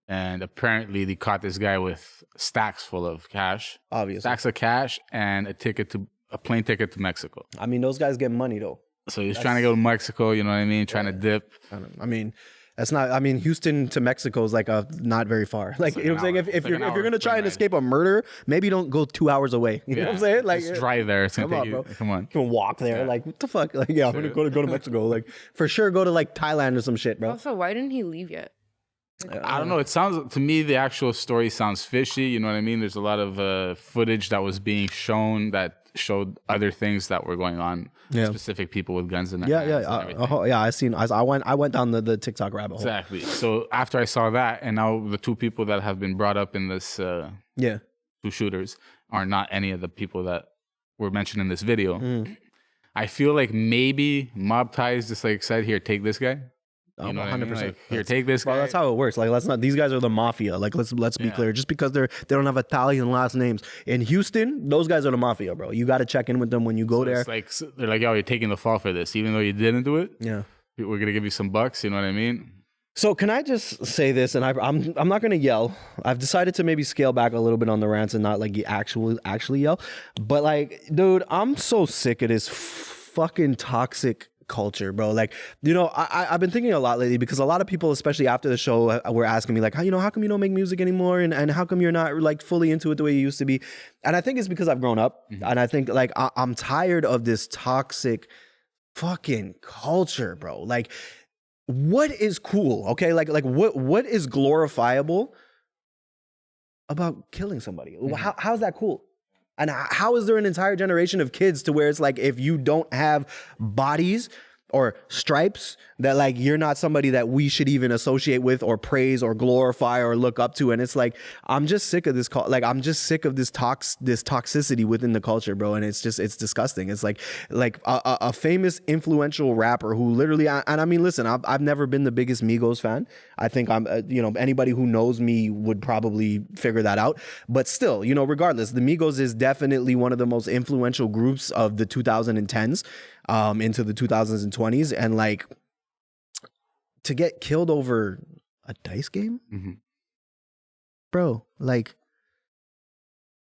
Speaker 5: And apparently, they caught this guy with stacks full of cash,
Speaker 2: Obviously.
Speaker 5: stacks of cash, and a plane ticket to Mexico.
Speaker 2: I mean, those guys get money though.
Speaker 5: So he's trying to go to Mexico, you know what I mean? Trying to dip.
Speaker 2: I mean, that's not. I mean, Houston to Mexico is like not very far. Like, you know what I'm saying?
Speaker 5: an hour.
Speaker 2: If
Speaker 5: It's like
Speaker 2: you're
Speaker 5: an hour
Speaker 2: gonna try and
Speaker 5: plane
Speaker 2: escape a murder, maybe don't go 2 hours away. You know what I'm saying? Like,
Speaker 5: just drive there. It's gonna
Speaker 2: come
Speaker 5: take
Speaker 2: on,
Speaker 5: you.
Speaker 2: bro.
Speaker 5: Come on.
Speaker 2: You can walk there. Like, what the fuck? Like, yeah, I'm gonna go to Mexico. Like, for sure, go to like Thailand or some shit, bro.
Speaker 6: Also, why didn't he leave yet?
Speaker 5: I don't know. It sounds to me the actual story sounds fishy. You know what I mean? There's a lot of footage that was being shown that showed other things that were going on.
Speaker 2: Yeah.
Speaker 5: Specific people with guns in their
Speaker 2: Yeah,
Speaker 5: hands and everything.
Speaker 2: yeah. I went down the TikTok rabbit hole.
Speaker 5: Exactly. So after I saw that, and now the two people that have been brought up in this
Speaker 2: Yeah.
Speaker 5: two shooters are not any of the people that were mentioned in this video. I feel like maybe mob ties just like said, here, take this guy. You know what I mean?
Speaker 2: 100%.
Speaker 5: Like, here, take this guy.
Speaker 2: Well, that's how it works. Like, let's not. These guys are the mafia. Like, let's be clear. Just because they don't have Italian last names in Houston, those guys are the mafia, bro. You got to check in with them when you go there.
Speaker 5: It's like they're like, yo, you're taking the fall for this, even though you didn't do it.
Speaker 2: Yeah.
Speaker 5: We're gonna give you some bucks. You know what I mean?
Speaker 2: So can I just say this? And I'm not gonna yell. I've decided to maybe scale back a little bit on the rants and not like actually yell. But like, dude, I'm so sick of this fucking toxic culture, bro. Like, you know, I've been thinking a lot lately because a lot of people, especially after the show, were asking me like, how come you don't make music anymore, and how come you're not like fully into it the way you used to be? And I think it's because I've grown up, and I think like I'm tired of this toxic fucking culture, bro. Like, what is cool? Okay, like what is glorifiable about killing somebody? How's that cool? And how is there an entire generation of kids to where it's like, if you don't have bodies or stripes, that like you're not somebody that we should even associate with or praise or glorify or look up to? And it's like, I'm just sick of this. Like, I'm just sick of this toxicity within the culture, bro. And it's disgusting. It's like a famous influential rapper who literally, and I mean, listen, I've never been the biggest Migos fan. I think I'm, anybody who knows me would probably figure that out. But still, regardless, the Migos is definitely one of the most influential groups of the 2010s into the 2020s. And like, to get killed over a dice game, bro, like,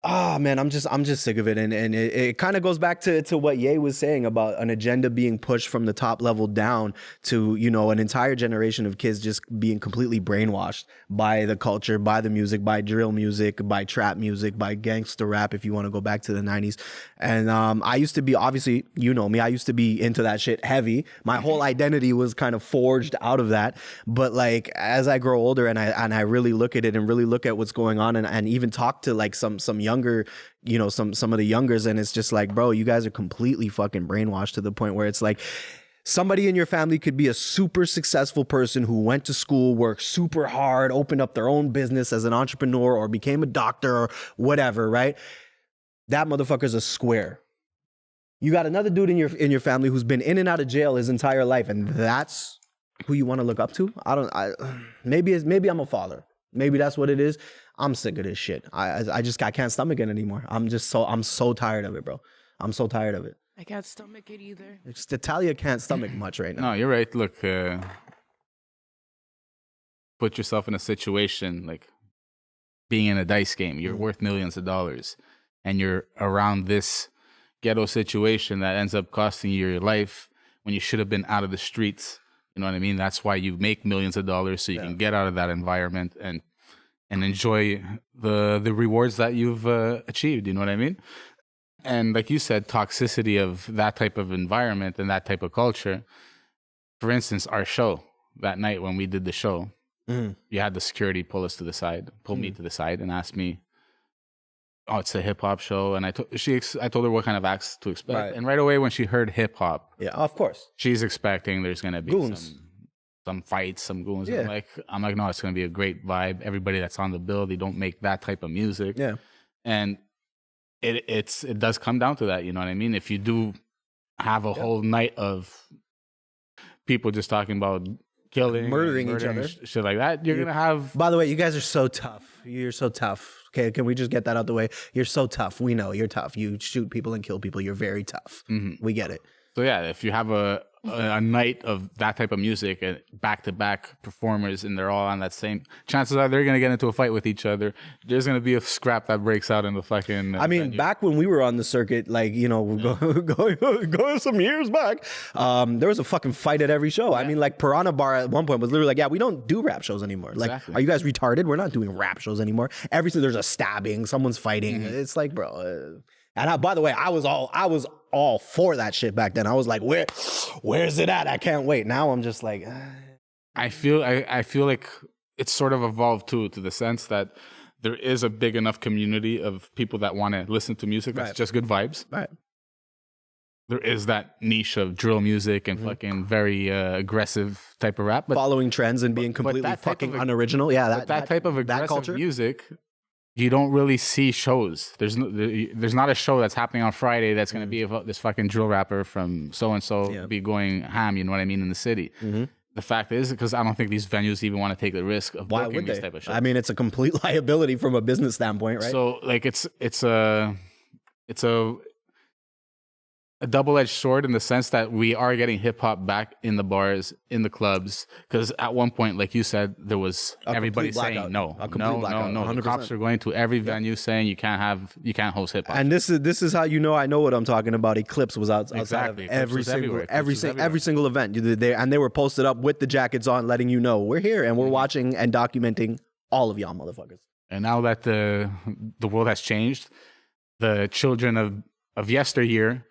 Speaker 2: Man, I'm just sick of it, and it kind of goes back to what Ye was saying about an agenda being pushed from the top level down to, you know, an entire generation of kids just being completely brainwashed by the culture, by the music, by drill music, by trap music, by gangster rap, if you want to go back to the 90s. And I used to be, obviously, you know me, I used to be into that shit heavy. My whole identity was kind of forged out of that. But like as I grow older and I really look at it and really look at what's going on, and even talk to like some younger, you know, some of the youngers, and it's just like, bro, you guys are completely fucking brainwashed to the point where it's like somebody in your family could be a super successful person who went to school, worked super hard, opened up their own business as an entrepreneur, or became a doctor or whatever, right? That motherfucker's a square. You got another dude in your family who's been in and out of jail his entire life, and that's who you want to look up to? Maybe I'm a father. Maybe that's what it is. I'm sick of this shit. I can't stomach it anymore. I'm so tired of it, bro. I'm so tired of it.
Speaker 6: I can't stomach it either.
Speaker 2: It's Talia can't stomach much right now.
Speaker 5: No, you're right. Look, put yourself in a situation like being in a dice game. You're worth millions of dollars, and you're around this ghetto situation that ends up costing you your life when you should have been out of the streets. You know what I mean? That's why you make millions of dollars, so you can get out of that environment and enjoy the rewards that you've achieved. You know what I mean? And like you said, toxicity of that type of environment and that type of culture. For instance, our show that night when we did the show, you had the security pull me to the side and ask me, "Oh, it's a hip hop show," and I told her what kind of acts to expect,
Speaker 2: Right.
Speaker 5: and right away when she heard hip hop,
Speaker 2: Yeah, of course.
Speaker 5: she's expecting there's gonna be
Speaker 2: Goons.
Speaker 5: some fights, some goons.
Speaker 2: Yeah.
Speaker 5: I'm like, no, it's gonna be a great vibe. Everybody that's on the bill, they don't make that type of music.
Speaker 2: Yeah.
Speaker 5: And it does come down to that, you know what I mean? If you do have a whole night of people just talking about killing,
Speaker 2: Murdering each other.
Speaker 5: shit like that, you're gonna have.
Speaker 2: By the way, you guys are so tough. You're so tough. Okay, can we just get that out the way? You're so tough. We know you're tough. You shoot people and kill people. You're very tough. We get it.
Speaker 5: So yeah, if you have a night of that type of music and back-to-back performers and they're all on that same, chances are they're going to get into a fight with each other. There's going to be a scrap that breaks out in the fucking
Speaker 2: I mean,
Speaker 5: venue.
Speaker 2: back when we were on the circuit, like, you know, going some years back, there was a fucking fight at every show. I mean, like Piranha Bar at one point was literally like, yeah, we don't do rap shows anymore. Like,
Speaker 5: Exactly.
Speaker 2: are you guys retarded? We're not doing rap shows anymore. There's a stabbing, someone's fighting. It's like, bro. By the way, I was all for that shit back then. I was like, where's it at? I can't wait. Now I'm just like,
Speaker 5: I feel like it's sort of evolved to the sense that there is a big enough community of people that want to listen to music that's
Speaker 2: Right.
Speaker 5: just good vibes.
Speaker 2: right.
Speaker 5: There is that niche of drill music and fucking very aggressive type of rap, but
Speaker 2: Following trends and being
Speaker 5: but
Speaker 2: completely
Speaker 5: that type
Speaker 2: fucking
Speaker 5: of-
Speaker 2: unoriginal. Yeah,
Speaker 5: that type of
Speaker 2: that
Speaker 5: aggressive
Speaker 2: culture.
Speaker 5: music, you don't really see shows. There's not a show that's happening on Friday that's going to be about this fucking drill rapper from so and so be going ham. You know what I mean, in the city. The fact is, because I don't think these venues even want to take the risk of
Speaker 2: Why
Speaker 5: booking
Speaker 2: would
Speaker 5: these
Speaker 2: they?
Speaker 5: type of shows.
Speaker 2: I mean, it's a complete liability from a business standpoint, right?
Speaker 5: So like it's a double-edged sword in the sense that we are getting hip hop back in the bars, in the clubs, because at one point, like you said, there was
Speaker 2: A
Speaker 5: everybody
Speaker 2: complete blackout.
Speaker 5: saying no,
Speaker 2: A complete blackout,
Speaker 5: no. The
Speaker 2: 100%.
Speaker 5: cops are going to every venue saying you can't host hip hop.
Speaker 2: And this is how you know I know what I'm talking about. Eclipse was outside
Speaker 5: Exactly.
Speaker 2: of
Speaker 5: Eclipse
Speaker 2: every
Speaker 5: was
Speaker 2: single
Speaker 5: everywhere. Eclipse was
Speaker 2: every
Speaker 5: everywhere.
Speaker 2: single event. They were posted up with the jackets on, letting you know we're here and we're watching and documenting all of y'all motherfuckers.
Speaker 5: And now that the world has changed, the children of yesteryear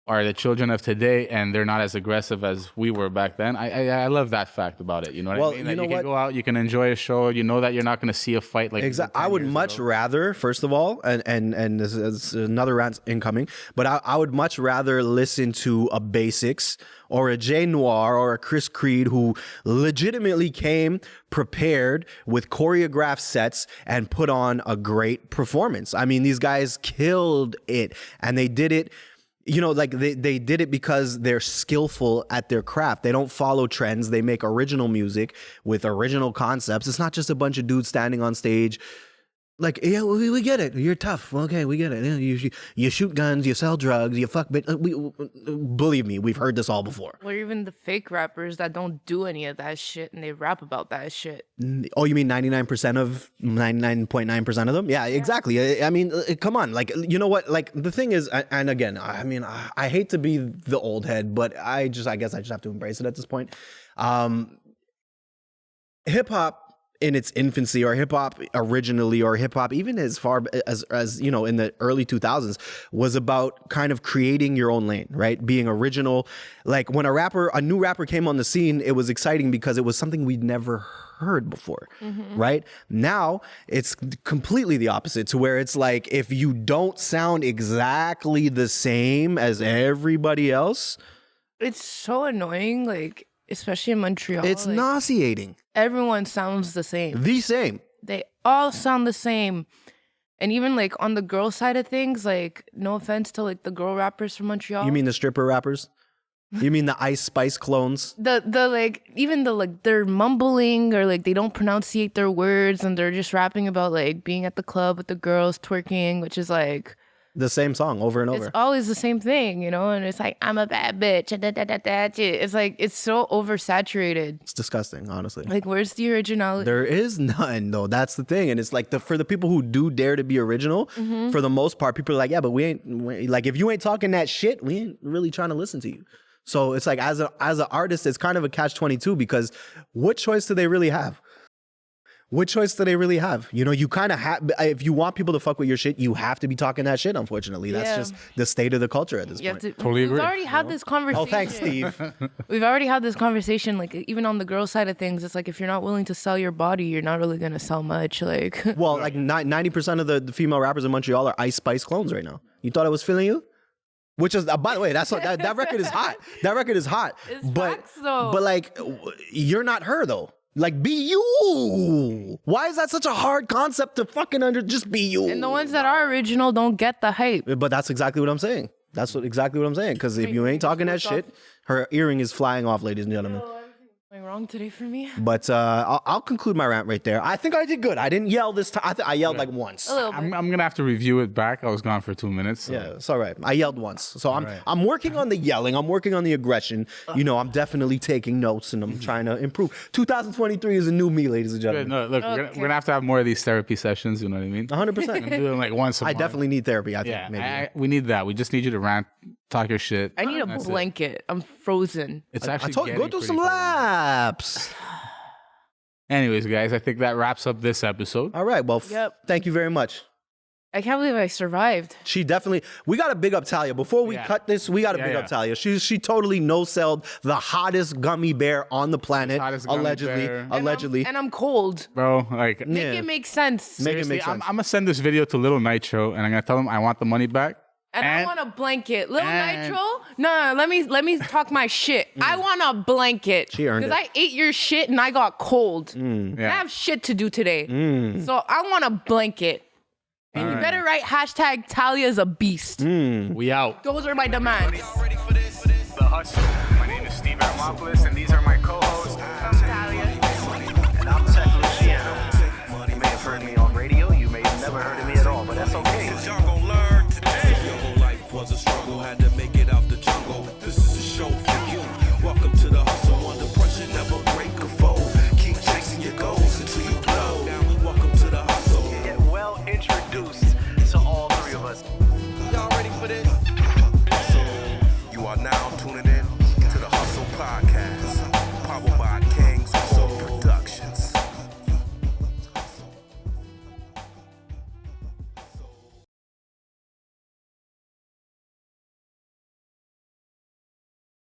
Speaker 5: are the children of today, and they're not as aggressive as we were back then. I love that fact about it. You know what
Speaker 2: Well,
Speaker 5: I mean?
Speaker 2: you
Speaker 5: That
Speaker 2: know
Speaker 5: you can
Speaker 2: what?
Speaker 5: go out, you can enjoy a show. You know that you're not going to see a fight like
Speaker 2: Exactly.
Speaker 5: 10
Speaker 2: I would
Speaker 5: years
Speaker 2: much
Speaker 5: ago.
Speaker 2: rather, first of all, and this is another rant incoming, but I would much rather listen to a Basics or a J Noir or a Chris Creed who legitimately came prepared with choreographed sets and put on a great performance. I mean, these guys killed it, and they did it. You know, like they did it because they're skillful at their craft. They don't follow trends. They make original music with original concepts. It's not just a bunch of dudes standing on stage Like, yeah, we get it. You're tough. Okay, we get it. Yeah, you shoot guns, you sell drugs, you fuck. But believe me, we've heard this all before.
Speaker 6: Or even the fake rappers that don't do any of that shit and they rap about that shit.
Speaker 2: Oh, you mean 99.9% of them? Yeah, exactly. I mean, come on. Like, you know what? Like, the thing is, and again, I mean, I hate to be the old head, but I guess I just have to embrace it at this point. Hip hop in its infancy, or hip hop originally, or hip hop even as far as you know, in the early 2000s, was about kind of creating your own lane, right? Being original. Like when a new rapper came on the scene, it was exciting because it was something we'd never heard before, right? Now it's completely the opposite, to where it's like, if you don't sound exactly the same as everybody else,
Speaker 6: it's so annoying. Like, especially in Montreal,
Speaker 2: it's
Speaker 6: like,
Speaker 2: nauseating.
Speaker 6: everyone sounds the same.
Speaker 2: The same.
Speaker 6: They all sound the same. And even like on the girl side of things, like, no offense to like the girl rappers from Montreal.
Speaker 2: You mean the stripper rappers? You mean the Ice Spice clones?
Speaker 6: the like, even the like, they're mumbling, or like they don't pronunciate their words, and they're just rapping about like being at the club with the girls twerking, which is like
Speaker 2: The same song over and over.
Speaker 6: it's always the same thing, you know? And it's like, I'm a bad bitch. It's like, it's so oversaturated.
Speaker 2: It's disgusting, honestly.
Speaker 6: Like, where's the originality?
Speaker 2: There is none, though. That's the thing. And it's like, for the people who do dare to be original, for the most part, people are like, yeah, but we like, if you ain't talking that shit, we ain't really trying to listen to you. So it's like, as an artist, it's kind of a catch-22, because what choice do they really have? What choice do they really have? You know, you kind of have, if you want people to fuck with your shit, you have to be talking that shit, unfortunately. That's
Speaker 6: Yeah.
Speaker 2: just the state of the culture at this
Speaker 6: You have
Speaker 2: point.
Speaker 6: to,
Speaker 5: Totally agree.
Speaker 6: We've already had this conversation.
Speaker 2: Oh, thanks, Steve.
Speaker 6: We've already had this conversation, like, even on the girl side of things, it's like, if you're not willing to sell your body, you're not really going to sell much. Like,
Speaker 2: Well, like 90% of the female rappers in Montreal are Ice Spice clones right now. You thought I was feeling you? Which is, by the way, that record is hot. That record is hot.
Speaker 6: It's
Speaker 2: but
Speaker 6: facts, though.
Speaker 2: but like, you're not her though. Like, be you. Why is that such a hard concept to fucking just be you?
Speaker 6: and the ones that are original don't get the hype.
Speaker 2: But that's exactly what I'm saying. Exactly what I'm saying. Because if you ain't talking that shit, her earring is flying off, ladies and gentlemen.
Speaker 6: Am I wrong today for me?
Speaker 2: But I'll conclude my rant right there. I think I did good. I didn't yell this time. I yelled like once.
Speaker 6: A little bit.
Speaker 5: I'm gonna have to review it back. I was gone for 2 minutes. So.
Speaker 2: Yeah, it's all right. I yelled once. So I'm working on the yelling. I'm working on the aggression. You know, I'm definitely taking notes, and I'm trying to improve. 2023 is a new me, ladies and
Speaker 5: Good.
Speaker 2: gentlemen.
Speaker 5: No, look, we're gonna have to have more of these therapy sessions. You know what I mean?
Speaker 2: 100%.
Speaker 5: Do them like once a
Speaker 2: I
Speaker 5: month.
Speaker 2: definitely need therapy, I think.
Speaker 5: Yeah,
Speaker 2: maybe.
Speaker 5: we need that. We just need you to rant, talk your shit.
Speaker 6: I need a
Speaker 5: That's it.
Speaker 6: blanket. I'm frozen.
Speaker 5: It's
Speaker 2: I
Speaker 5: actually
Speaker 2: told you, go
Speaker 5: getting
Speaker 2: do
Speaker 5: pretty
Speaker 2: some
Speaker 5: cold.
Speaker 2: laps.
Speaker 5: Anyways, guys, I think that wraps up this episode.
Speaker 2: All right. Well,
Speaker 6: Yep.
Speaker 2: thank you very much.
Speaker 6: I can't believe I survived.
Speaker 2: She definitely. We got to big up Talia. Before we cut this, we got to big up Talia. She totally no-selled the hottest gummy bear on the planet,
Speaker 5: Hottest gummy
Speaker 2: allegedly.
Speaker 5: bear.
Speaker 2: Allegedly.
Speaker 6: And I'm cold.
Speaker 5: Bro, like
Speaker 6: Make
Speaker 2: Yeah.
Speaker 6: it make sense.
Speaker 2: Make it
Speaker 5: seriously,
Speaker 2: make sense.
Speaker 5: I'm gonna send this video to Lil Nitro and I'm gonna tell him I want the money back.
Speaker 6: And I want a blanket. Lil
Speaker 5: and-
Speaker 6: Nitro? No, let me talk my shit. I want a blanket.
Speaker 2: She earned
Speaker 6: Because
Speaker 2: it.
Speaker 6: I ate your shit and I got cold. I
Speaker 5: Yeah.
Speaker 6: have shit to do today. So I want a blanket. And you better write hashtag Talia's a beast.
Speaker 5: We out.
Speaker 6: Those are my demands.
Speaker 1: Y'all ready for this? The Hustle. My name is Steve Tek, and these are my co-hosts.
Speaker 3: And I'm Tech Luciano. You may have heard me on radio, you may have never heard of me at all, but that's okay.
Speaker 4: Y'all gon' learn today. Your whole life was a struggle, had to make it out the jungle. This is a show for you. Welcome to the hustle. Under pressure, never break a fold. Keep chasing your goals until you blow. Now, welcome to the hustle.
Speaker 3: Get well introduced to all three of us.
Speaker 1: Y'all ready for this?
Speaker 4: You are now tuning in to the Hustle Podcast.